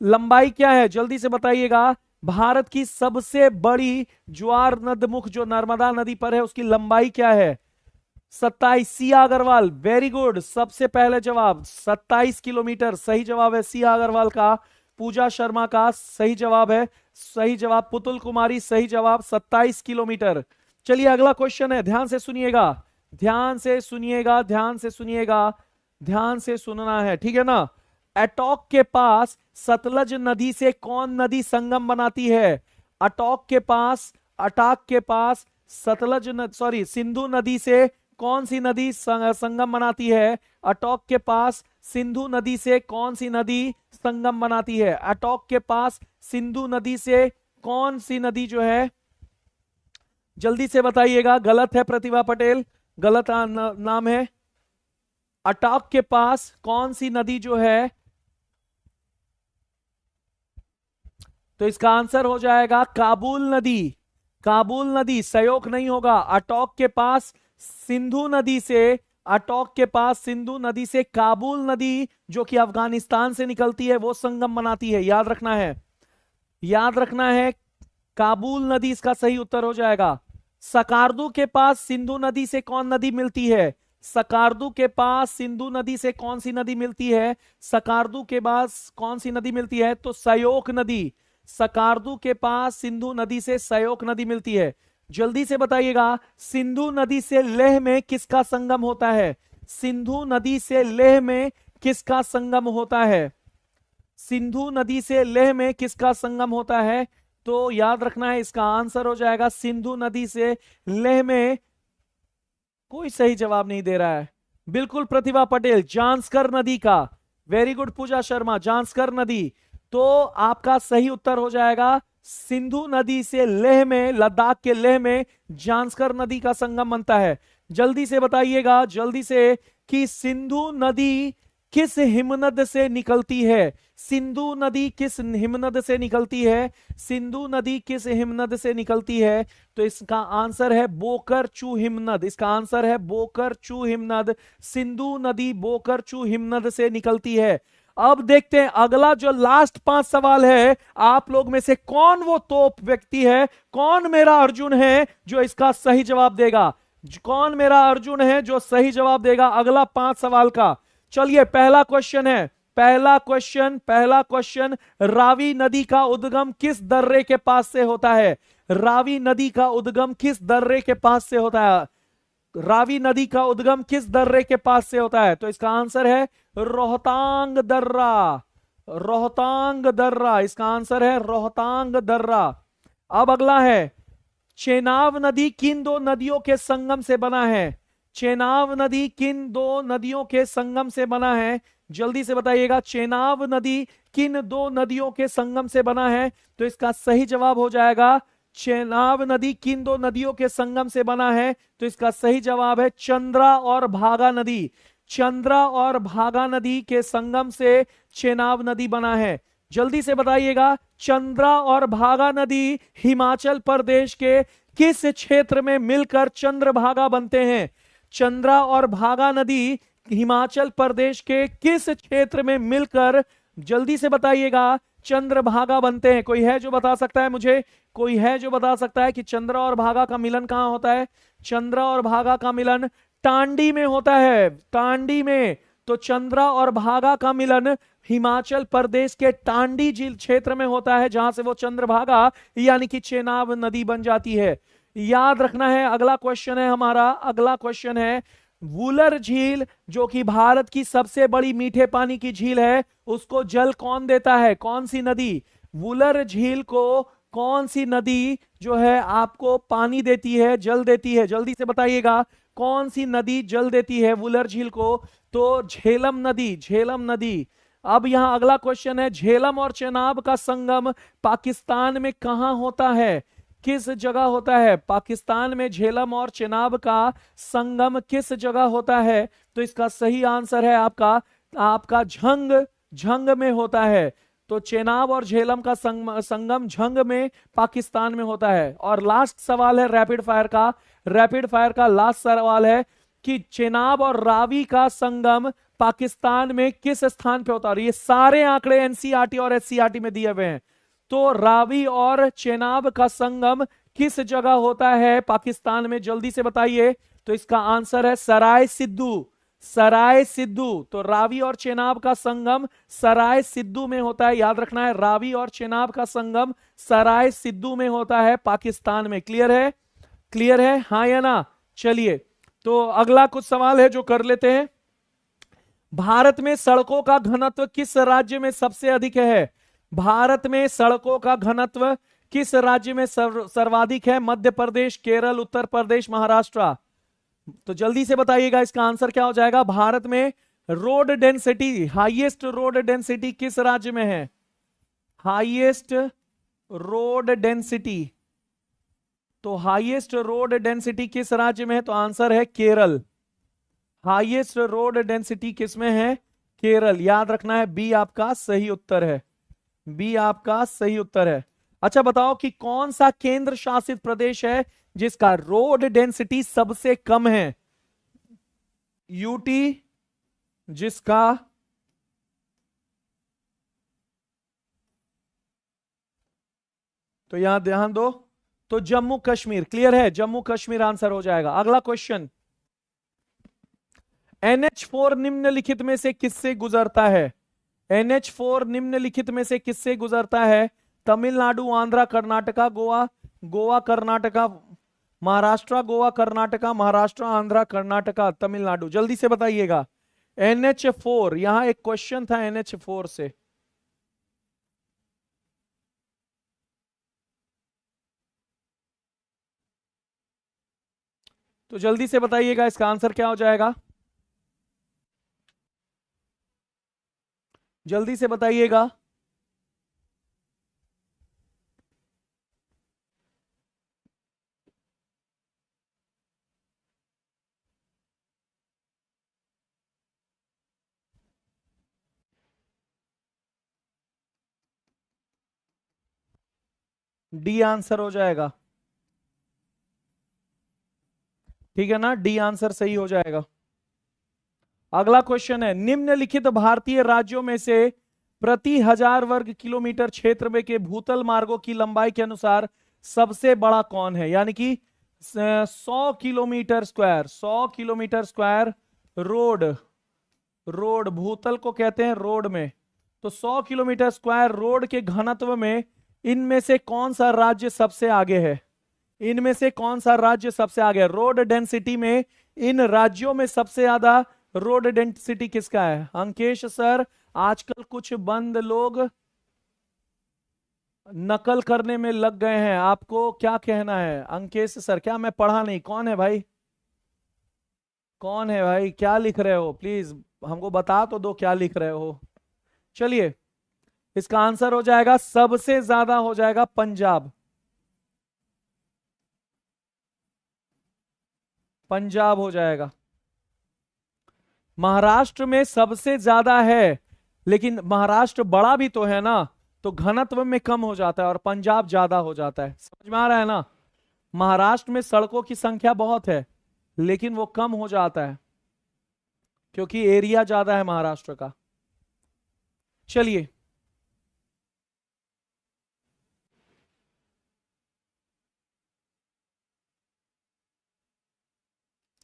लंबाई क्या है? जल्दी से बताइएगा। भारत की सबसे बड़ी ज्वार नदमुख जो नर्मदा नदी पर है उसकी लंबाई क्या है? 27। सिया अग्रवाल, वेरी गुड, सबसे पहले जवाब 27 किलोमीटर सही जवाब है सिया अग्रवाल का। पूजा शर्मा का सही जवाब है, सही जवाब। पुतुल कुमारी सही जवाब, 27 किलोमीटर। चलिए अगला क्वेश्चन है, ध्यान से सुनिएगा, ध्यान से सुनिएगा, ध्यान से सुनिएगा, ध्यान से सुनना है, ठीक है ना। अटोक के पास सतलज नदी से कौन नदी संगम बनाती है? अटोक के पास, अटाक के पास सतलज सॉरी सिंधु नदी से कौन सी नदी संगम बनाती है? अटोक के पास सिंधु नदी से कौन सी नदी संगम बनाती है? अटोक के पास सिंधु नदी से कौन सी नदी जो है, जल्दी से बताइएगा। गलत है प्रतिभा पटेल, गलत नाम है। अटोक के पास कौन सी नदी जो है, तो इसका आंसर हो जाएगा काबुल नदी। काबुल नदी, सहयोग नहीं होगा। अटोक के पास सिंधु नदी से, अटोक के पास सिंधु नदी से काबुल नदी जो कि अफगानिस्तान से निकलती है वो संगम बनाती है, याद रखना है, याद रखना है। काबुल नदी इसका सही उत्तर हो जाएगा। सकारदू के पास सिंधु नदी से कौन नदी मिलती है? सकारदू के पास सिंधु नदी से कौन सी नदी मिलती है? सकारदू के पास कौन सी नदी मिलती है? तो सयोक नदी। सकारदू के पास सिंधु नदी से सयोक नदी मिलती है। जल्दी से बताइएगा, सिंधु नदी से लेह में किसका संगम होता है? सिंधु नदी से लेह में किसका संगम होता है? सिंधु नदी से लेह में किसका संगम होता है? तो याद रखना है, इसका आंसर हो जाएगा सिंधु नदी से लेह में। कोई सही जवाब नहीं दे रहा है। बिल्कुल प्रतिभा पटेल, जांस्कर नदी का। वेरी गुड पूजा शर्मा, जांस्कर नदी। तो आपका सही उत्तर हो जाएगा सिंधु नदी से लेह में, लद्दाख के लेह में जांस्कर नदी का संगम बनता है। जल्दी से बताइएगा, जल्दी से, कि सिंधु नदी किस हिमनद से निकलती है? सिंधु नदी किस हिमनद से निकलती है? सिंधु नदी किस हिमनद से निकलती है? तो इसका आंसर है बोकर चू हिमनद। इसका आंसर है बोकर चू हिमनद। सिंधु नदी बोकर चू हिमनद से निकलती है। अब देखते हैं अगला जो लास्ट 5 सवाल है, आप लोग में से कौन वो तोप व्यक्ति है, कौन मेरा अर्जुन है जो इसका सही जवाब देगा? कौन मेरा अर्जुन है जो सही जवाब देगा अगला 5 सवाल का? चलिए, पहला क्वेश्चन है, पहला क्वेश्चन, रावी नदी का उद्गम किस दर्रे के पास से होता है? रावी नदी का उद्गम किस दर्रे के पास से होता है? रावी नदी का उद्गम किस दर्रे के पास से होता है? तो इसका आंसर है रोहतांग दर्रा। रोहतांग दर्रा, इसका आंसर है रोहतांग दर्रा। अब अगला है, चेनाब नदी किन दो नदियों के संगम से बना है? चेनाब नदी किन दो नदियों के संगम से बना है? जल्दी से बताइएगा, चेनाब नदी किन दो नदियों के संगम से बना है? तो इसका सही जवाब हो जाएगा, चेनाब नदी किन दो नदियों के संगम से बना है? तो इसका सही जवाब है चंद्रा और भागा नदी। चंद्रा और भागा नदी के संगम से चेनाब नदी बना है। जल्दी से बताइएगा, चंद्रा और भागा नदी हिमाचल प्रदेश के किस क्षेत्र में मिलकर चंद्रभागा बनते हैं? चंद्रा और भागा नदी हिमाचल प्रदेश के किस क्षेत्र में मिलकर, जल्दी से बताइएगा, चंद्रभागा बनते हैं? कोई है जो बता सकता है मुझे? कोई है जो बता सकता है कि चंद्रा और भागा का मिलन कहां होता है? चंद्रा और भागा का मिलन टांडी में होता है, टांडी में। तो चंद्रा और भागा का मिलन हिमाचल प्रदेश के टांडी जिला क्षेत्र में होता है, जहां से वो चंद्रभागा यानी कि चेनाब नदी बन जाती है। याद रखना है। अगला क्वेश्चन है हमारा, अगला क्वेश्चन है, वुलर झील जो कि भारत की सबसे बड़ी मीठे पानी की झील है, उसको जल कौन देता है? कौन सी नदी? वुलर झील को कौन सी नदी जो है आपको पानी देती है, जल देती है? जल्दी से बताइएगा, कौन सी नदी जल देती है वुलर झील को? तो झेलम नदी, झेलम नदी। अब यहां अगला क्वेश्चन है, झेलम और चेनाब का संगम पाकिस्तान में कहां होता है? किस जगह होता है? पाकिस्तान में झेलम और चेनाब का संगम किस जगह होता है? तो इसका सही आंसर है आपका झंग में होता है। तो चेनाब और झेलम का संगम झंग में पाकिस्तान में होता है। और लास्ट सवाल है रैपिड फायर का, रैपिड फायर का लास्ट सवाल है कि चेनाब और रावी का संगम पाकिस्तान में किस स्थान पे होता है? ये सारे आंकड़े एनसीईआरटी और एससीईआरटी में दिए हुए हैं। तो रावी और चेनाब का संगम किस जगह होता है पाकिस्तान में? जल्दी से बताइए। तो इसका आंसर है सराय सिद्धू, सराय सिद्धू। तो रावी और चेनाब का संगम सराय सिद्धू में होता है। याद रखना है, रावी और चेनाब का संगम सराय सिद्धू में होता है पाकिस्तान में। क्लियर है? क्लियर है, हाँ या ना? चलिए, तो अगला कुछ सवाल है जो कर लेते हैं। भारत में सड़कों का घनत्व किस राज्य में सबसे अधिक है? भारत में सड़कों का घनत्व किस राज्य में सर्वाधिक है? मध्य प्रदेश, केरल, उत्तर प्रदेश, महाराष्ट्र? तो जल्दी से बताइएगा, इसका आंसर क्या हो जाएगा? भारत में road density, highest road density किस राज्य में है? हाईएस्ट रोड डेंसिटी, तो हाईएस्ट रोड डेंसिटी किस राज्य में है? तो आंसर है केरल। हाईएस्ट रोड डेंसिटी किस में है? केरल। याद रखना है, बी आपका सही उत्तर है, बी आपका सही उत्तर है। अच्छा बताओ कि कौन सा केंद्र शासित प्रदेश है जिसका रोड डेंसिटी सबसे कम है? यूटी, जिसका तो यहां ध्यान दो, तो जम्मू कश्मीर। क्लियर है, जम्मू कश्मीर आंसर हो जाएगा। अगला क्वेश्चन, NH4 निम्नलिखित में से किससे गुजरता है? NH4 निम्नलिखित में से किससे गुजरता है? तमिलनाडु, आंध्रा, कर्नाटका, गोवा, गोवा कर्नाटका, महाराष्ट्र, गोवा कर्नाटका, महाराष्ट्र, आंध्रा, कर्नाटका, तमिलनाडु। जल्दी से बताइएगा। NH4, यहां एक क्वेश्चन था NH4 से। तो जल्दी से बताइएगा इसका आंसर क्या हो जाएगा, जल्दी से बताइएगा। डी आंसर हो जाएगा, ठीक है ना, डी आंसर सही हो जाएगा। अगला क्वेश्चन है, निम्नलिखित भारतीय राज्यों में से प्रति 1000 वर्ग किलोमीटर क्षेत्र में के भूतल मार्गों की लंबाई के अनुसार सबसे बड़ा कौन है? यानी कि 100 kilometre square, 100 kilometre square road, road भूतल को कहते हैं रोड में, तो 100 किलोमीटर स्क्वायर रोड के घनत्व में इनमें से कौन सा राज्य सबसे आगे है? इनमें से कौन सा राज्य सबसे आगे है? रोड डेंसिटी में इन राज्यों में सबसे ज्यादा रोड डेंसिटी किसका है? अंकेश सर, आजकल कुछ बंद लोग नकल करने में लग गए हैं, आपको क्या कहना है? अंकेश सर, क्या मैं पढ़ा नहीं? कौन है भाई, कौन है भाई, क्या लिख रहे हो? प्लीज हमको बता तो दो क्या लिख रहे हो। चलिए, इसका आंसर हो जाएगा, सबसे ज्यादा हो जाएगा पंजाब, पंजाब हो जाएगा। महाराष्ट्र में सबसे ज्यादा है, लेकिन महाराष्ट्र बड़ा भी तो है ना, तो घनत्व में कम हो जाता है और पंजाब ज्यादा हो जाता है। समझ में आ रहा है ना? महाराष्ट्र में सड़कों की संख्या बहुत है, लेकिन वो कम हो जाता है क्योंकि एरिया ज्यादा है महाराष्ट्र का। चलिए,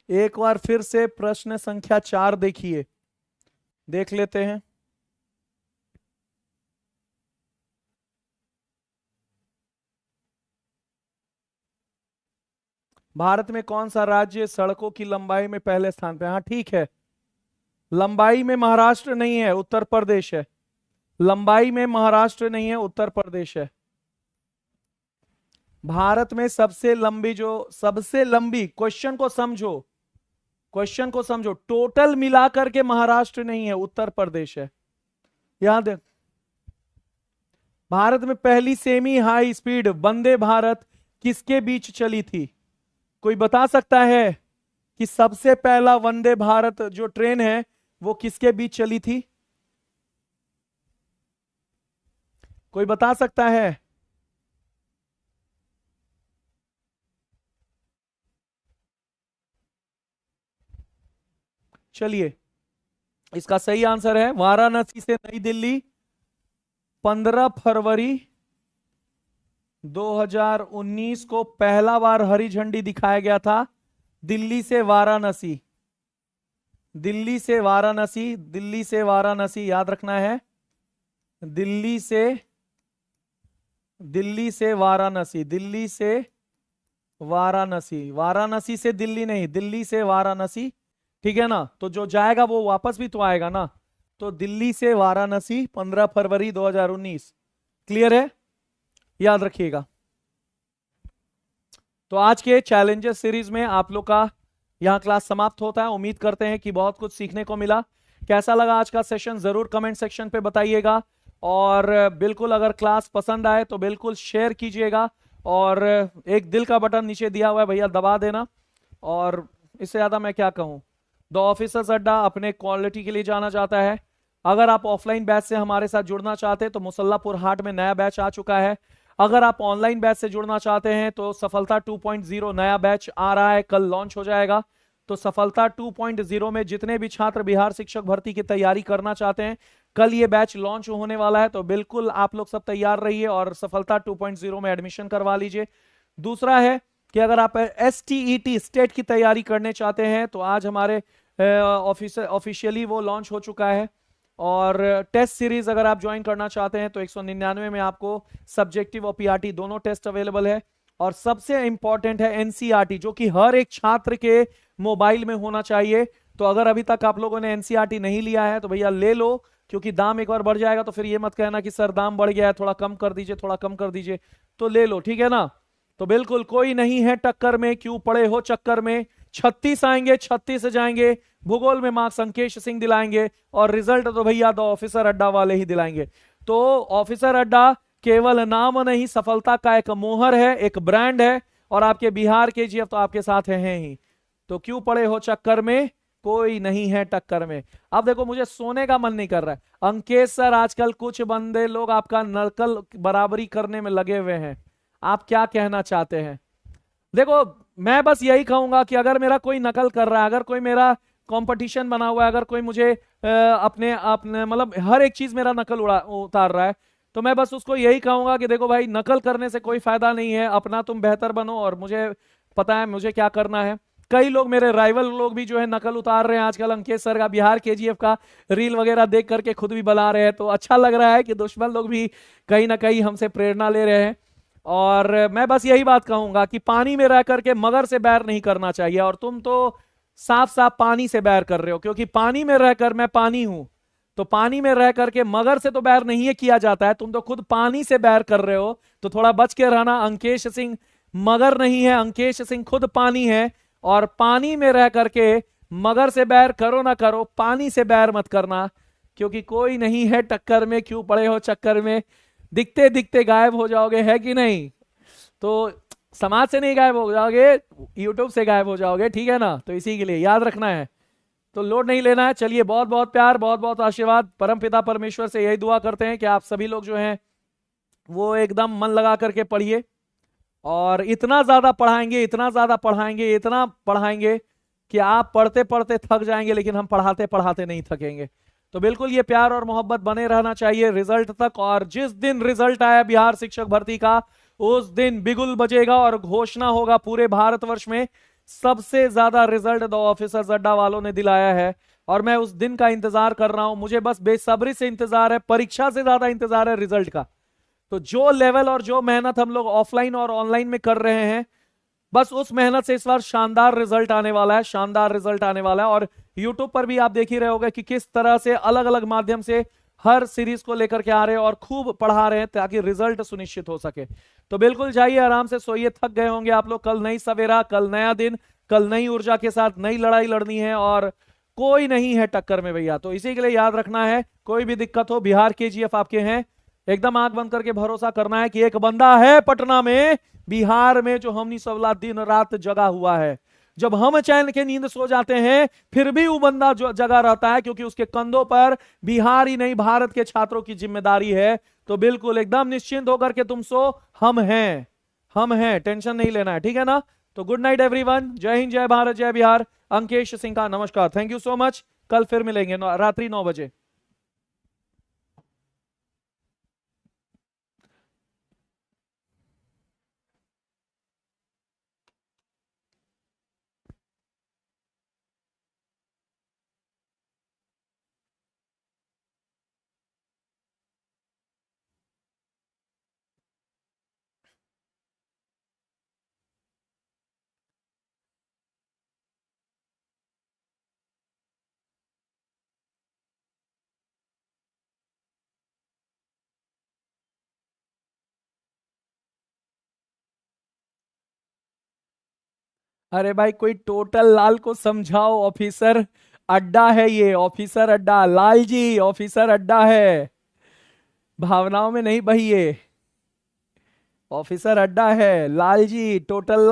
एक बार फिर से प्रश्न संख्या 4 देखिए, देख लेते हैं। भारत में कौन सा राज्य सड़कों की लंबाई में पहले स्थान पे? हाँ ठीक है, लंबाई में महाराष्ट्र नहीं है, उत्तर प्रदेश है। लंबाई में महाराष्ट्र नहीं है, उत्तर प्रदेश है। भारत में सबसे लंबी, जो सबसे लंबी, क्वेश्चन को समझो, क्वेश्चन को समझो, टोटल मिलाकर के महाराष्ट्र नहीं है, उत्तर प्रदेश है। यहां देख, भारत में पहली semi high speed Vande Bharat किसके बीच चली थी? कोई बता सकता है कि सबसे पहला वंदे भारत जो ट्रेन है वो किसके बीच चली थी? कोई बता सकता है? चलिए, इसका सही आंसर है वाराणसी से नई दिल्ली, 15 फरवरी 2019 को पहला बार हरी झंडी दिखाया गया था। दिल्ली से वाराणसी, दिल्ली से वाराणसी, दिल्ली से वाराणसी, याद रखना है, दिल्ली से, दिल्ली से वाराणसी, दिल्ली से वाराणसी, वाराणसी से दिल्ली नहीं, दिल्ली से वाराणसी, ठीक है ना? तो जो जाएगा वो वापस भी तो आएगा ना, तो दिल्ली से वाराणसी 15 फरवरी 2019। क्लियर है? याद रखिएगा। तो आज के चैलेंजेस सीरीज में आप लोग का यहां क्लास समाप्त होता है। उम्मीद करते हैं कि बहुत कुछ सीखने को मिला। कैसा लगा आज का सेशन जरूर कमेंट सेक्शन पे बताइएगा, और बिल्कुल अगर क्लास पसंद आए तो बिल्कुल शेयर कीजिएगा, और एक दिल का बटन नीचे दिया हुआ है भैया, दबा देना। और इससे ज्यादा मैं क्या कहूं, द ऑफिसर्स अड्डा अपने क्वालिटी के लिए जाना जाता है। अगर आप ऑफलाइन बैच से हमारे साथ जुड़ना चाहते हैं तो मुसल्लापुर हाट में नया बैच आ चुका है। अगर आप ऑनलाइन बैच से जुड़ना चाहते हैं तो सफलता 2.0 नया बैच आ रहा है, कल लॉन्च हो जाएगा। तो सफलता 2.0 में जितने भी छात्र बिहार शिक्षक भर्ती की तैयारी करना चाहते हैं, कल ये बैच लॉन्च होने वाला है, तो बिल्कुल आप लोग सब तैयार रहिए और सफलता 2.0 में एडमिशन करवा लीजिए। दूसरा है कि अगर आप STET स्टेट की तैयारी करने चाहते हैं तो आज हमारे ऑफिशियली वो लॉन्च हो चुका है। और टेस्ट सीरीज अगर आप ज्वाइन करना चाहते हैं तो 199 में आपको सब्जेक्टिव और पीआरटी दोनों टेस्ट अवेलेबल है। और सबसे इंपॉर्टेंट है एनसीईआरटी, जो कि हर एक छात्र के मोबाइल में होना चाहिए। तो अगर अभी तक आप लोगों ने एनसीईआरटी नहीं लिया है तो भैया ले लो, क्योंकि दाम एक बार बढ़ जाएगा तो फिर ये मत कहना कि सर दाम बढ़ गया है, थोड़ा कम कर दीजिए, थोड़ा कम कर दीजिए। तो ले लो, ठीक है ना। तो बिल्कुल कोई नहीं है टक्कर में, क्यों पड़े हो चक्कर में। 36 आएंगे, 36 से जाएंगे। भूगोल में मार्क्स अंकेश सिंह दिलाएंगे और रिजल्ट तो भैया द ऑफिसर अड्डा वाले ही दिलाएंगे। तो ऑफिसर अड्डा केवल नाम नहीं, सफलता का एक मोहर है, एक ब्रांड है। और आपके बिहार के जीएफ तो आपके साथ हैं ही। तो क्यों पड़े हो चक्कर में, कोई नहीं है टक्कर में। अब देखो, मुझे सोने का मन नहीं कर रहा है अंकेश सर। आजकल कुछ बंदे लोग आपका नकल बराबरी करने में लगे हुए हैं। आप क्या कहना चाहते हैं? देखो, मैं बस यही कहूंगा कि अगर मेरा कोई नकल कर रहा है, अगर कोई मेरा कंपटीशन बना हुआ है, अगर कोई मुझे अपने अपने मतलब हर एक चीज मेरा नकल उतार रहा है, तो मैं बस उसको यही कहूंगा कि देखो भाई, नकल करने से कोई फायदा नहीं है। अपना तुम बेहतर बनो और मुझे पता है मुझे क्या करना है। कई लोग, मेरे राइवल लोग भी जो है नकल उतार रहे हैं आजकल अंकेश सर का, बिहार केजीएफ का रील वगैरह देख करके खुद भी बना रहे हैं। तो अच्छा लग रहा है कि दुश्मन लोग भी कहीं ना कहीं हमसे प्रेरणा ले रहे हैं। और मैं बस यही बात कहूंगा कि पानी में रह करके मगर से बैर नहीं करना चाहिए। और तुम तो साफ साफ पानी से बैर कर रहे हो, क्योंकि पानी में रहकर, मैं पानी हूं, तो पानी में रह करके मगर से तो बैर नहीं है किया जाता है। तुम तो खुद पानी से बैर कर रहे हो, तो थोड़ा बच के रहना। अंकेश सिंह मगर नहीं है, अंकेश सिंह खुद पानी है। और पानी में रह करके मगर से बैर करो ना करो, पानी से बैर मत करना, क्योंकि कोई नहीं है टक्कर में। क्यों पड़े हो चक्कर में, दिखते दिखते गायब हो जाओगे, है कि नहीं? तो समाज से नहीं गायब हो जाओगे, यूट्यूब से गायब हो जाओगे, ठीक है ना। तो इसी के लिए याद रखना है, तो लोड नहीं लेना है। चलिए, बहुत बहुत प्यार, बहुत बहुत आशीर्वाद। परमपिता परमेश्वर से यही दुआ करते हैं कि आप सभी लोग जो हैं वो एकदम मन लगा करके पढ़िए। और इतना ज्यादा पढ़ाएंगे, इतना ज्यादा पढ़ाएंगे, इतना पढ़ाएंगे कि आप पढ़ते पढ़ते थक जाएंगे, लेकिन हम पढ़ाते पढ़ाते नहीं थकेंगे। तो बिल्कुल ये प्यार और मोहब्बत बने रहना चाहिए रिजल्ट तक। और जिस दिन रिजल्ट आया बिहार शिक्षक भर्ती का, उस दिन बिगुल बजेगा और घोषणा होगा पूरे भारतवर्ष में सबसे ज्यादा रिजल्ट द ऑफिसर्स अड्डा वालों ने दिलाया है। और मैं उस दिन का इंतजार कर रहा हूं, मुझे बस बेसब्री से इंतजार है, परीक्षा से ज्यादा इंतजार है रिजल्ट का। तो जो लेवल और जो मेहनत हम लोग ऑफलाइन और ऑनलाइन में कर रहे हैं, बस उस मेहनत से इस बार शानदार रिजल्ट आने वाला है, शानदार रिजल्ट आने वाला है। और यूट्यूब पर भी आप देख ही रहे होंगे कि किस तरह से अलग अलग माध्यम से हर सीरीज को लेकर के आ रहे हैं और खूब पढ़ा रहे हैं ताकि रिजल्ट सुनिश्चित हो सके। तो बिल्कुल जाइए, आराम से सोइए, थक गए होंगे आप लोग। कल नई सवेरा, कल नया दिन, कल नई ऊर्जा के साथ नई लड़ाई लड़नी है और कोई नहीं है टक्कर में भैया। तो इसी के लिए याद रखना है, कोई भी दिक्कत हो, बिहार केजीएफ आपके हैं। एकदम आंख बंद करके भरोसा करना है कि एक बंदा है पटना में, बिहार में, जो हमनी सबला दिन रात जगा हुआ है। जब हम चैन के नींद सो जाते हैं, फिर भी वो बंदा जो जगा रहता है, क्योंकि उसके कंधों पर बिहार ही नहीं भारत के छात्रों की जिम्मेदारी है। तो बिल्कुल एकदम निश्चिंत होकर के तुम सो, हम हैं, हम हैं, टेंशन नहीं लेना है, ठीक है ना। तो गुड नाइट एवरीवन, जय हिंद, जय भारत, जय बिहार। अंकेश सिंह का नमस्कार, थैंक यू सो मच। कल फिर मिलेंगे रात्रि 9 बजे। अरे भाई, कोई टोटल लाल को समझाओ, ऑफिसर अड्डा है ये, ऑफिसर अड्डा, लाल जी ऑफिसर अड्डा है, भावनाओं में नहीं बहिए, ऑफिसर अड्डा है, लाल जी टोटल